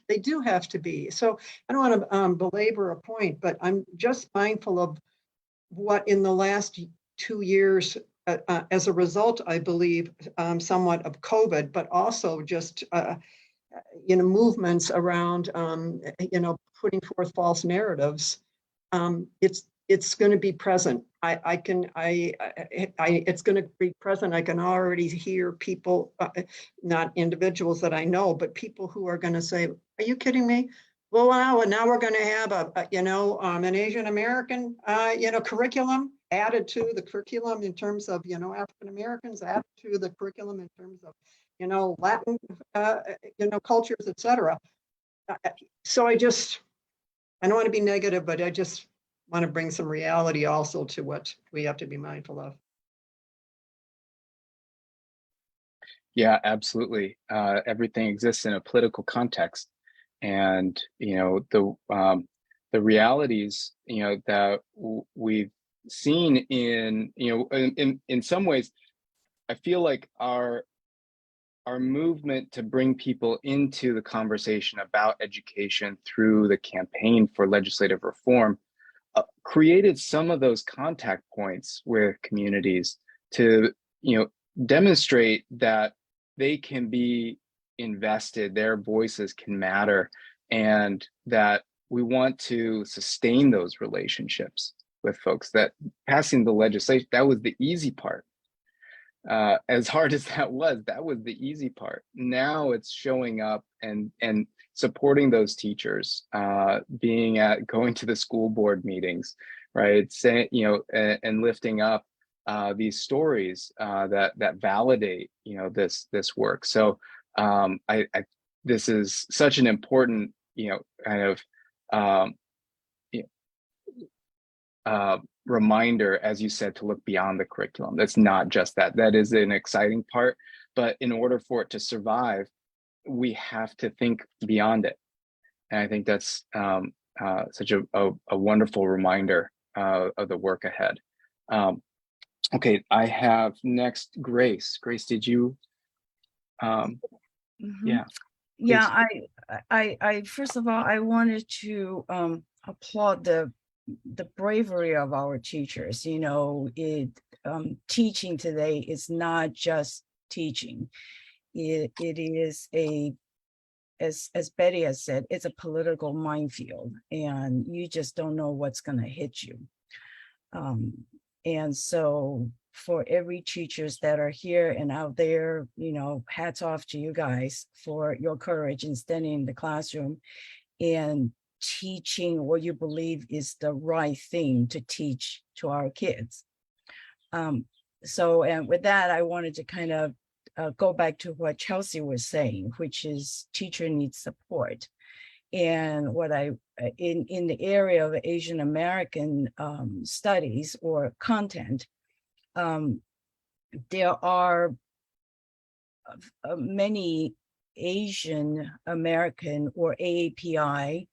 They do have to be. So I don't want to belabor a point, but I'm just mindful of what in the last 2 years, as a result, I believe, somewhat of COVID, but also just movements around putting forth false narratives. It's going to be present. It's going to be present. I can already hear people, not individuals that I know, but people who are going to say, "Are you kidding me? Well, wow, and now we're going to have an Asian American, curriculum added to the curriculum in terms of, African Americans, added to the curriculum in terms of, Latin, cultures, et cetera." So I don't want to be negative, but I just want to bring some reality also to what we have to be mindful of. Yeah, absolutely. Everything exists in a political context. And the realities that we've seen in some ways, I feel like our movement to bring people into the conversation about education through the campaign for legislative reform created some of those contact points with communities to demonstrate that they can be invested, their voices can matter, and that we want to sustain those relationships with folks. That passing the legislation, that was the easy part. As hard as that was the easy part. Now it's showing up and supporting those teachers, going to the school board meetings, right? Saying, and lifting up these stories that validate, this work. So this is such an important, kind of reminder, as you said, to look beyond the curriculum. That's not just that. That is an exciting part, but in order for it to survive, we have to think beyond it. And I think that's such a wonderful reminder of the work ahead. Okay, I have next Grace. Grace, did you? Yeah. Yeah, I first of all, I wanted to applaud the bravery of our teachers. Teaching today is not just teaching. It is as Betty has said, it's a political minefield, and you just don't know what's going to hit you. And so for every teachers that are here and out there, hats off to you guys for your courage in standing in the classroom and teaching what you believe is the right thing to teach to our kids. And with that, I wanted to kind of go back to what Chelsea was saying, which is teacher needs support. And what in the area of Asian American studies or content, there are many Asian American or AAPI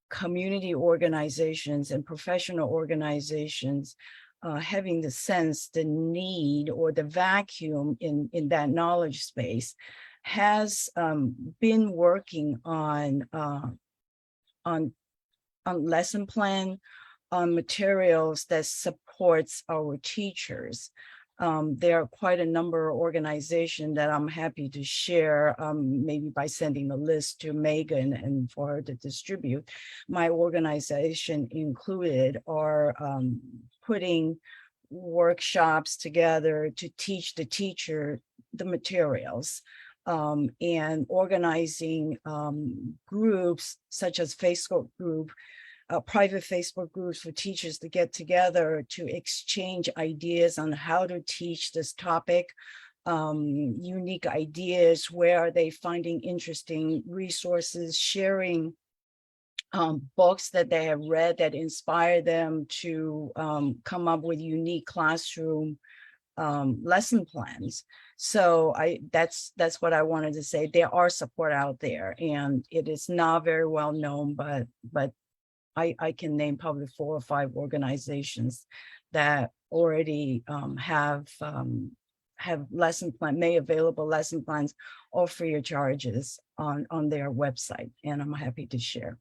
community organizations and professional organizations having the sense, the need, or the vacuum in that knowledge space has been working on lesson plan, on materials that supports our teachers. There are quite a number of organizations that I'm happy to share, maybe by sending a list to Megan and for her to distribute. My organization included are putting workshops together to teach the teacher the materials, and organizing groups such as Facebook group, private Facebook groups for teachers to get together to exchange ideas on how to teach this topic, unique ideas, where are they finding interesting resources, sharing books that they have read that inspire them to come up with unique classroom lesson plans. So that's what I wanted to say. There are support out there, and it is not very well known, but I can name probably 4 or 5 organizations that already have lesson plan, made available lesson plans, or free of charges on their website, and I'm happy to share.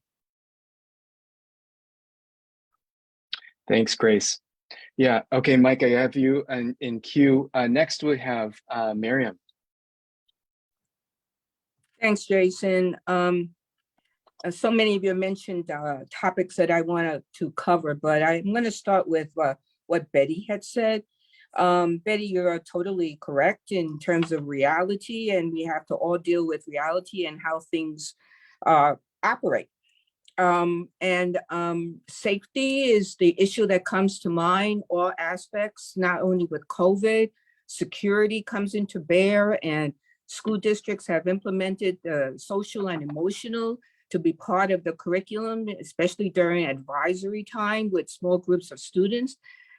Thanks, Grace. Yeah. Okay, Mike, I have you in queue. Next, we have Miriam. Thanks, Jason. So many of you mentioned topics that I wanted to cover, but I'm going to start with what Betty had said. Betty, you're totally correct in terms of reality, and we have to all deal with reality and how things operate. Safety is the issue that comes to mind, all aspects, not only with COVID, security comes into bear, and school districts have implemented the social and emotional to be part of the curriculum, especially during advisory time with small groups of students.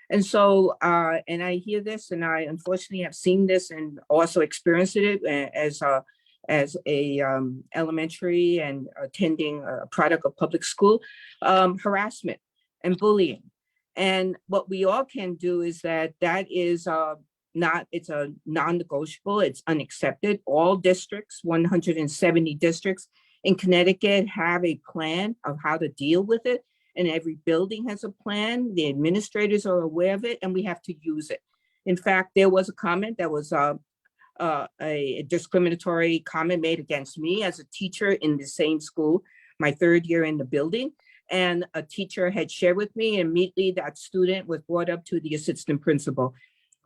And so, and I hear this, and I unfortunately have seen this and also experienced it as a elementary and attending a product of public school, harassment and bullying. And what we all can do is that is it's a non-negotiable, it's unaccepted. All districts, 170 districts in Connecticut, have a plan of how to deal with it. And every building has a plan. The administrators are aware of it, and we have to use it. In fact, there was a comment that was a discriminatory comment made against me as a teacher in the same school, my 3rd year in the building. And a teacher had shared with me, and immediately that student was brought up to the assistant principal.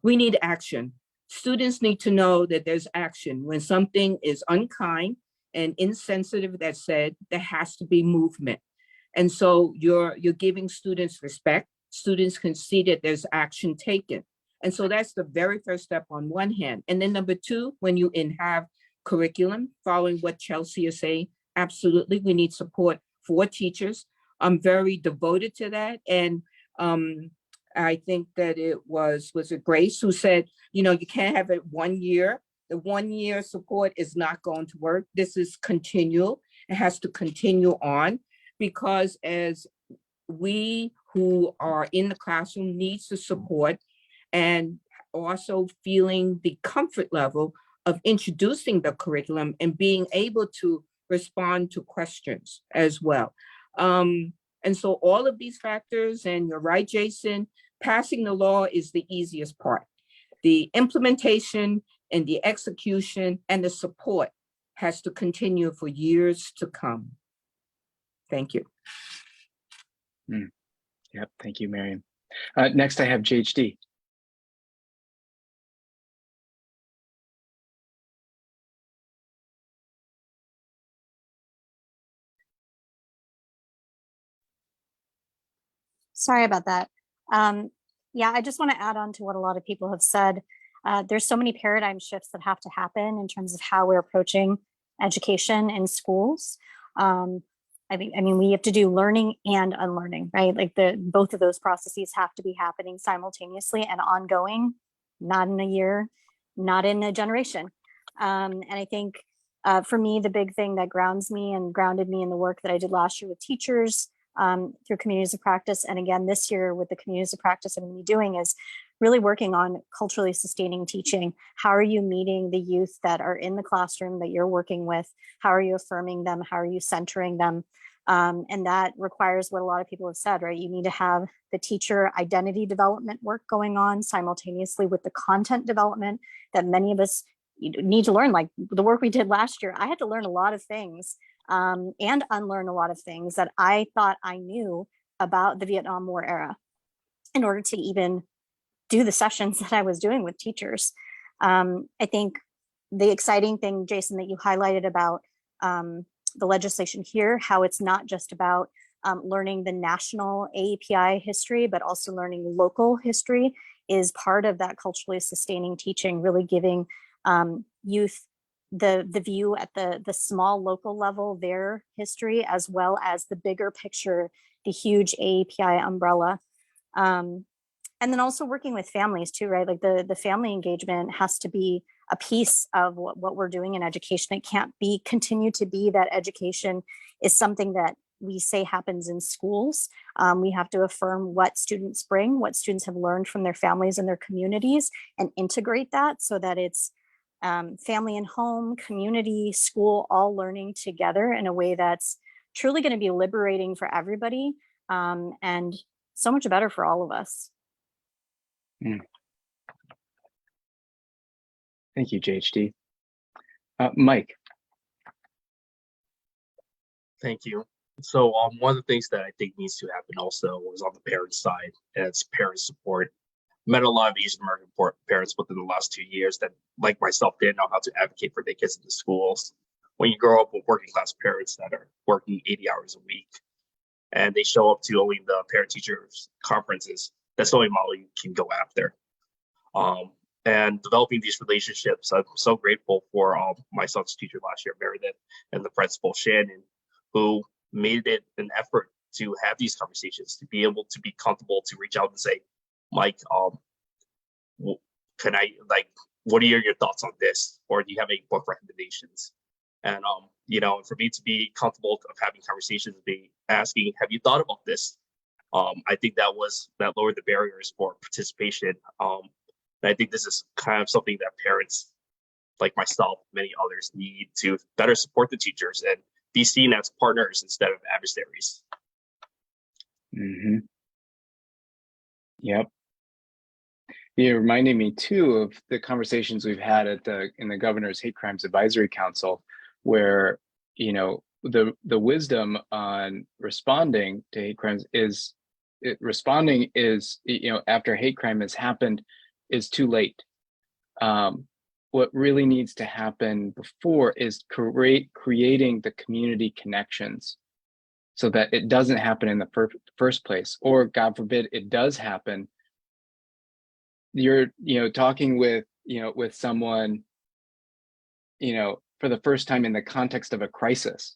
We need action. Students need to know that there's action. When something is unkind, and insensitive that said there has to be movement. And so you're giving students respect. Students can see that there's action taken. And so that's the very first step on one hand. And then number two, when you have curriculum, following what Chelsea is saying, absolutely, we need support for teachers. I'm very devoted to that. And I think that it was it Grace who said, you can't have it 1 year. The 1 year support is not going to work. This is continual. It has to continue on, because as we who are in the classroom needs the support, and also feeling the comfort level of introducing the curriculum and being able to respond to questions as well. And so all of these factors, and you're right, Jason, passing the law is the easiest part. The implementation and the execution and the support has to continue for years to come. Thank you. Yep, thank you, Miriam. Next, I have JHD. Sorry about that. Yeah, I just want to add on to what a lot of people have said. There's so many paradigm shifts that have to happen in terms of how we're approaching education in schools. I mean, we have to do learning and unlearning, right? Like both of those processes have to be happening simultaneously and ongoing, not in a year, not in a generation. And I think for me, the big thing that grounds me and grounded me in the work that I did last year with teachers through communities of practice, and again this year with the communities of practice I'm going to be doing, is really working on culturally sustaining teaching. How are you meeting the youth that are in the classroom that you're working with? How are you affirming them? How are you centering them? And that requires what a lot of people have said, right? You need to have the teacher identity development work going on simultaneously with the content development that many of us need to learn. Like the work we did last year, I had to learn a lot of things and unlearn a lot of things that I thought I knew about the Vietnam War era in order to even do the sessions that I was doing with teachers. I think the exciting thing, Jason, that you highlighted about the legislation here, how it's not just about learning the national AEPI history, but also learning local history, is part of that culturally sustaining teaching, really giving youth the view at the small local level, their history, as well as the bigger picture, the huge AEPI umbrella. And then also working with families too, right? Like the family engagement has to be a piece of what we're doing in education. It can't continue to be that education is something that we say happens in schools. We have to affirm what students bring, what students have learned from their families and their communities, and integrate that so that it's family and home, community, school, all learning together in a way that's truly going to be liberating for everybody and so much better for all of us. Thank you, JHD. Mike. Thank you. So one of the things that I think needs to happen also is on the parent side, and it's parent support. Met a lot of Asian American parents within the last 2 years that, like myself, didn't know how to advocate for their kids in the schools. When you grow up with working class parents that are working 80 hours a week, and they show up to only the parent teachers conferences, that's the only model you can go after. And developing these relationships, I'm so grateful for my son's teacher last year, Meredith, and the principal, Shannon, who made it an effort to have these conversations, to be able to be comfortable to reach out and say, Mike, can I, what are your thoughts on this? Or do you have any book recommendations? And, for me to be comfortable of having conversations, be asking, have you thought about this? I think that lowered the barriers for participation. And I think this is kind of something that parents like myself, many others, need to better support the teachers and be seen as partners instead of adversaries. Mm-hmm. Yep. You reminded me too of the conversations we've had in the Governor's Hate Crimes Advisory Council, where the wisdom on responding to hate crimes is after hate crime has happened is too late. what really needs to happen before is creating the community connections so that it doesn't happen in the first place, or God forbid it does happen. You're, talking with, with someone, for the first time in the context of a crisis,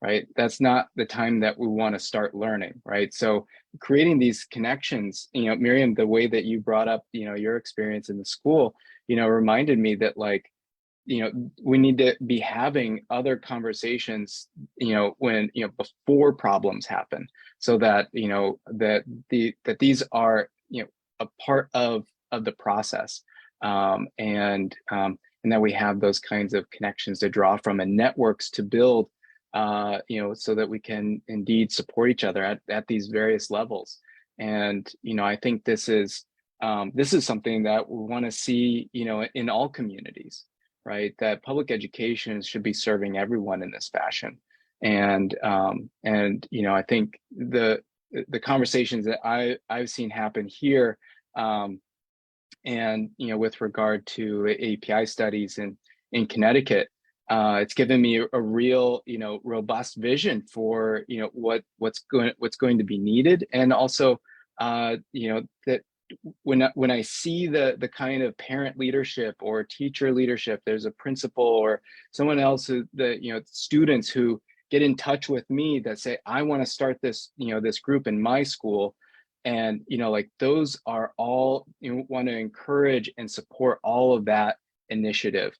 right? That's not the time that we want to start learning, right? So creating these connections, Miriam, the way that you brought up, your experience in the school, reminded me that, like, we need to be having other conversations, when, before problems happen, so that, that these are, a part of the process, and that we have those kinds of connections to draw from and networks to build, so that we can indeed support each other at these various levels. And, I think this is something that we want to see, in all communities, right? That public education should be serving everyone in this fashion. And I think the conversations that I've seen happen here, and with regard to API studies in Connecticut, it's given me a real, robust vision for, what's going to be needed, and also, that when I see the kind of parent leadership or teacher leadership, there's a principal or someone else students who get in touch with me that say, I want to start this, this group in my school. And, like, those are all, want to encourage and support all of that initiative,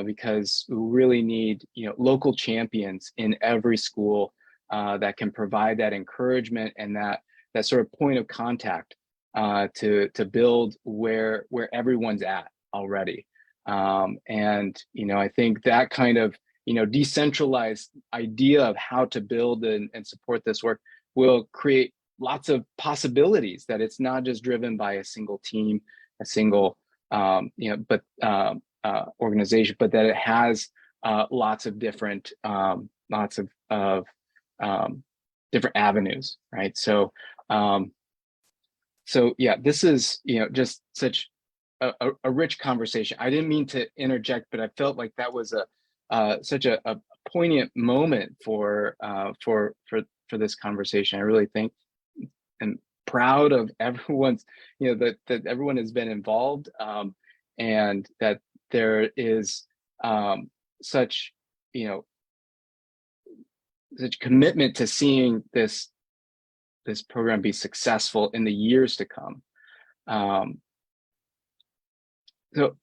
because we really need, local champions in every school, that can provide that encouragement and that sort of point of contact, to build where everyone's at already. And, I think that kind of, decentralized idea of how to build and support this work will create lots of possibilities, that it's not just driven by a single team, a single, organization, but that it has, lots of different, different avenues, right? So, yeah, this is, just such a rich conversation. I didn't mean to interject, but I felt like that was such a poignant moment for this conversation. I really think and proud of everyone's, that everyone has been involved, and that there is, such, such commitment to seeing this program be successful in the years to come. So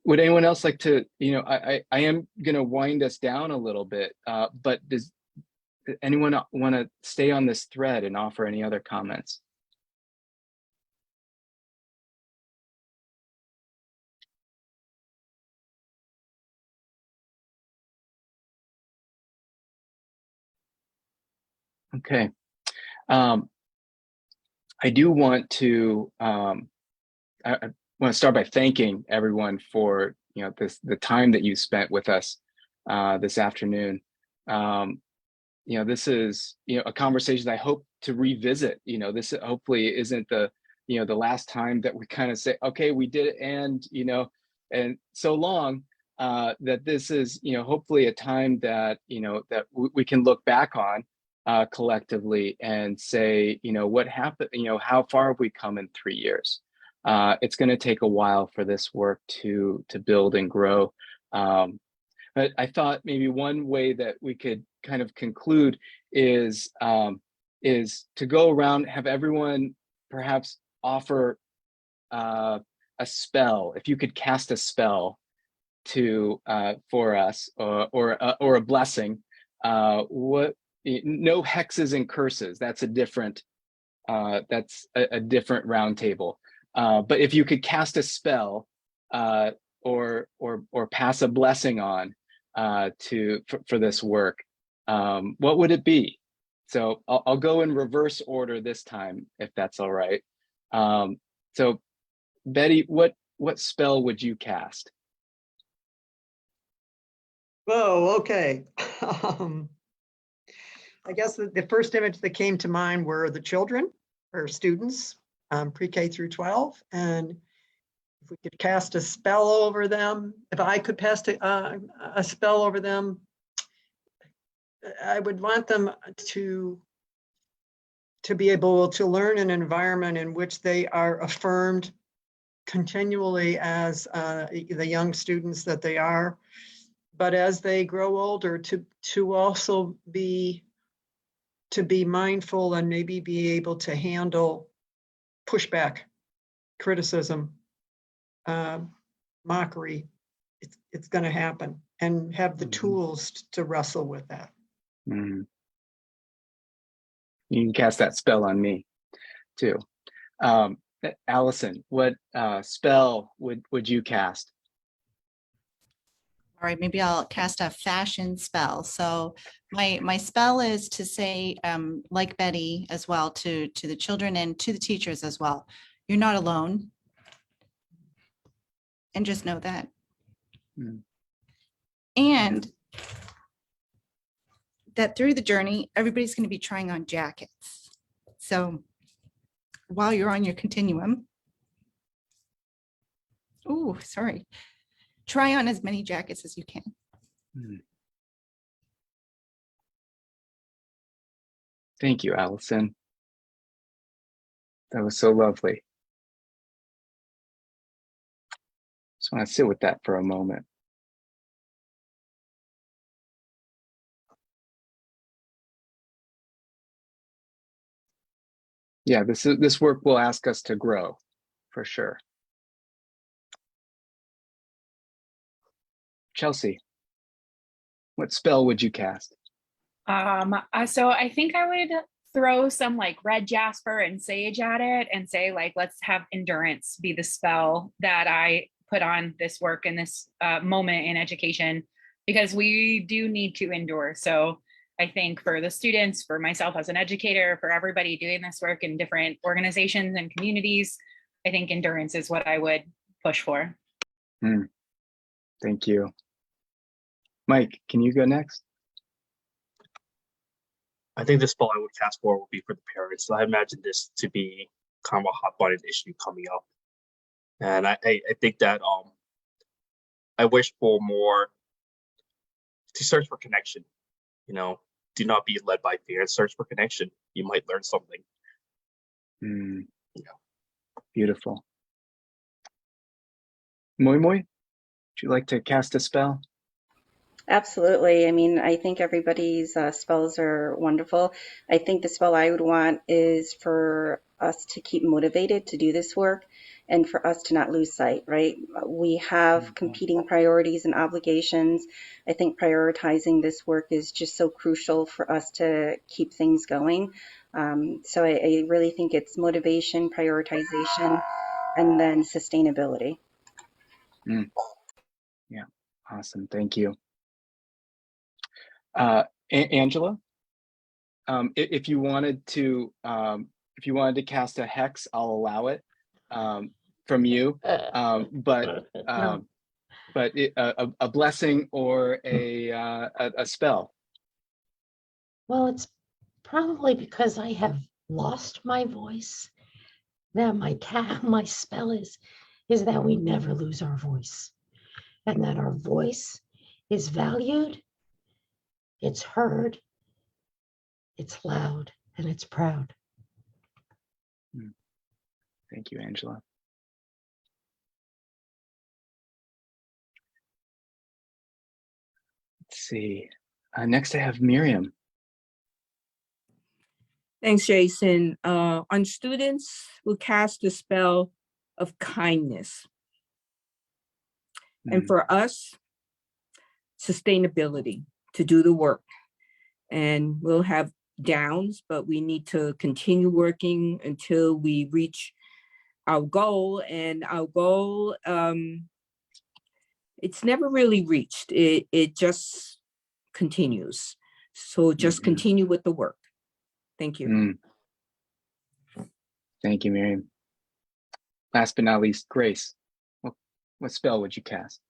would anyone else like to, I am going to wind us down a little bit, but does anyone want to stay on this thread and offer any other comments? Okay. I do want to, I want to start by thanking everyone for, the time that you spent with us, this afternoon. This is, a conversation I hope to revisit. This hopefully isn't the last time that we kind of say, okay, we did it, and, and so long, that this is, hopefully a time that, that we can look back on, collectively and say, what happened, how far have we come in 3 years? It's going to take a while for this work to build and grow. But I thought maybe one way that we could kind of conclude is to go around, have everyone perhaps offer, a spell. If you could cast a spell to, for us, or a blessing, what? No hexes and curses. That's a different roundtable. But if you could cast a spell, or pass a blessing on, for this work, what would it be? So I'll go in reverse order this time, if that's all right. So Betty, what spell would you cast? Oh, okay. I guess the first image that came to mind were the children or students, pre-K through 12. And we could cast a spell over them, if I could cast a spell over them, I would want them to be able to learn an environment in which they are affirmed continually as the young students that they are, but as they grow older, to also be mindful and maybe be able to handle pushback, criticism, mockery. It's going to happen, and have the tools to wrestle with that. Mm. You can cast that spell on me too. Allison, what spell would you cast? All right, maybe I'll cast a fashion spell. So my spell is to say, like Betty as well, to the children and to the teachers as well. You're not alone. And just know that. Mm. And that through the journey, everybody's going to be trying on jackets. So while you're on your continuum, try on as many jackets as you can. Mm. Thank you, Allison. That was so lovely. Just want to sit with that for a moment. Yeah, this work will ask us to grow, for sure. Chelsea, what spell would you cast? So I think I would throw some like red jasper and sage at it and say, like, let's have endurance be the spell that I put on this work in this moment in education, because we do need to endure. So I think for the students, for myself as an educator, for everybody doing this work in different organizations and communities, I think endurance is what I would push for. Thank you. Mike, can you go next? I think the spell I would cast for would be for the parents. I imagine this to be kind of a hot button issue coming up. And I think that I wish for more to search for connection. Do not be led by fear and search for connection. You might learn something. Beautiful. Moi Moi, would you like to cast a spell? Absolutely. I mean, I think everybody's spells are wonderful. I think the spell I would want is for us to keep motivated to do this work and for us to not lose sight, right? We have competing priorities and obligations. I think prioritizing this work is just so crucial for us to keep things going. So I really think it's motivation, prioritization, and then sustainability. Yeah, awesome. Thank you. Angela, if you wanted to cast a hex, I'll allow it from you. But a blessing or a spell. Well, it's probably because I have lost my voice that my spell is that we never lose our voice, and that our voice is valued, it's heard, it's loud, and it's proud. Thank you, Angela. Let's see. Next, I have Miriam. Thanks, Jason. On students, we'll cast the spell of kindness. And for us, sustainability to do the work. And we'll have downs, but we need to continue working until we reach our goal. And our goal, it's never really reached. It just continues. So just continue with the work. Thank you. Thank you, Miriam. Last but not least, Grace. What spell would you cast?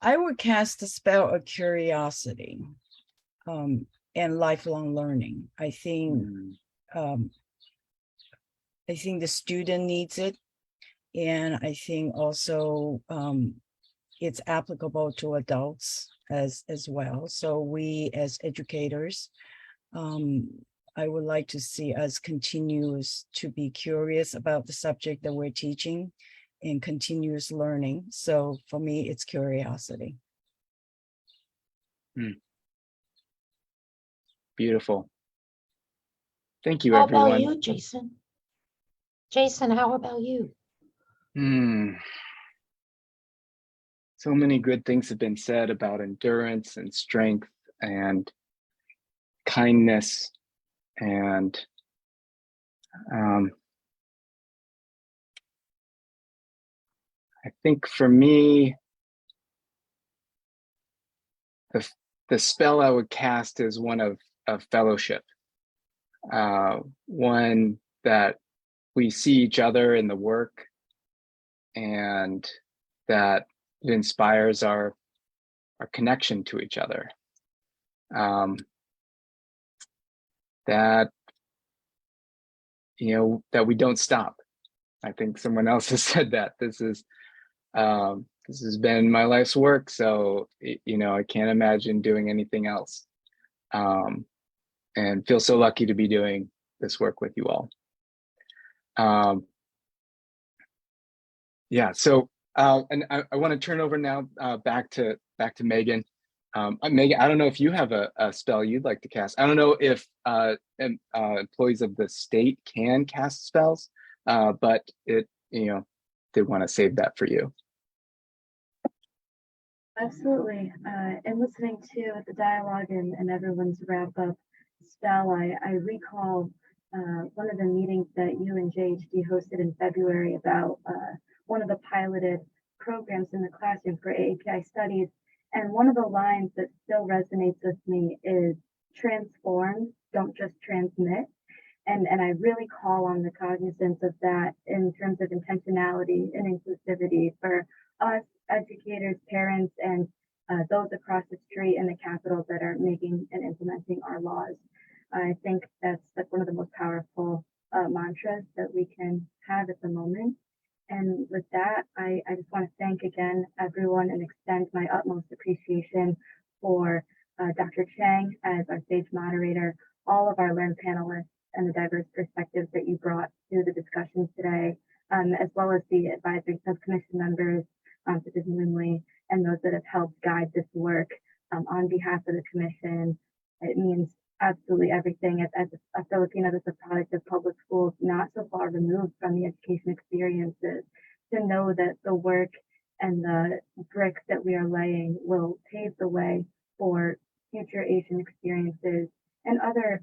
I would cast the spell of curiosity and lifelong learning. I think I think the student needs it. And I think also it's applicable to adults as well. So we as educators, I would like to see us continues to be curious about the subject that we're teaching and continuous learning. So for me, it's curiosity. Beautiful. Thank you, How everyone. about you, Jason? Jason, how about you? So many good things have been said about endurance and strength and kindness. And I think for me, the spell I would cast is one of fellowship, one that we see each other in the work, and that it inspires our connection to each other. That that we don't stop. I think someone else has said that this has been my life's work, so I can't imagine doing anything else, and feel so lucky to be doing this work with you all. Yeah, so and I want to turn over now back to Megan. Megan, I don't know if you have a spell you'd like to cast. I don't know if employees of the state can cast spells, but they want to save that for you. Absolutely. And listening to the dialogue and everyone's wrap up spell, I recall one of the meetings that you and JHD hosted in February about one of the piloted programs in the classroom for AAPI studies. And one of the lines that still resonates with me is transform, don't just transmit. And I really call on the cognizance of that in terms of intentionality and inclusivity for us educators, parents, and those across the street in the Capitol that are making and implementing our laws. I think that's one of the most powerful mantras that we can have at the moment. And with that, I just want to thank again everyone and extend my utmost appreciation for Dr. Chang as our stage moderator, all of our learned panelists, and the diverse perspectives that you brought to the discussions today, as well as the advisory subcommission members, such as Moonley, and those that have helped guide this work on behalf of the commission. It means absolutely everything. As a Filipino that's a product of public schools, not so far removed from the education experiences, to know that the work and the bricks that we are laying will pave the way for future Asian experiences and other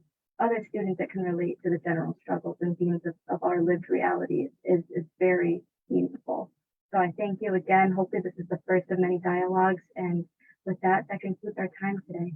students that can relate to the general struggles and themes of our lived realities is very meaningful. So I thank you again. Hopefully this is the first of many dialogues. And with that, that concludes our time today.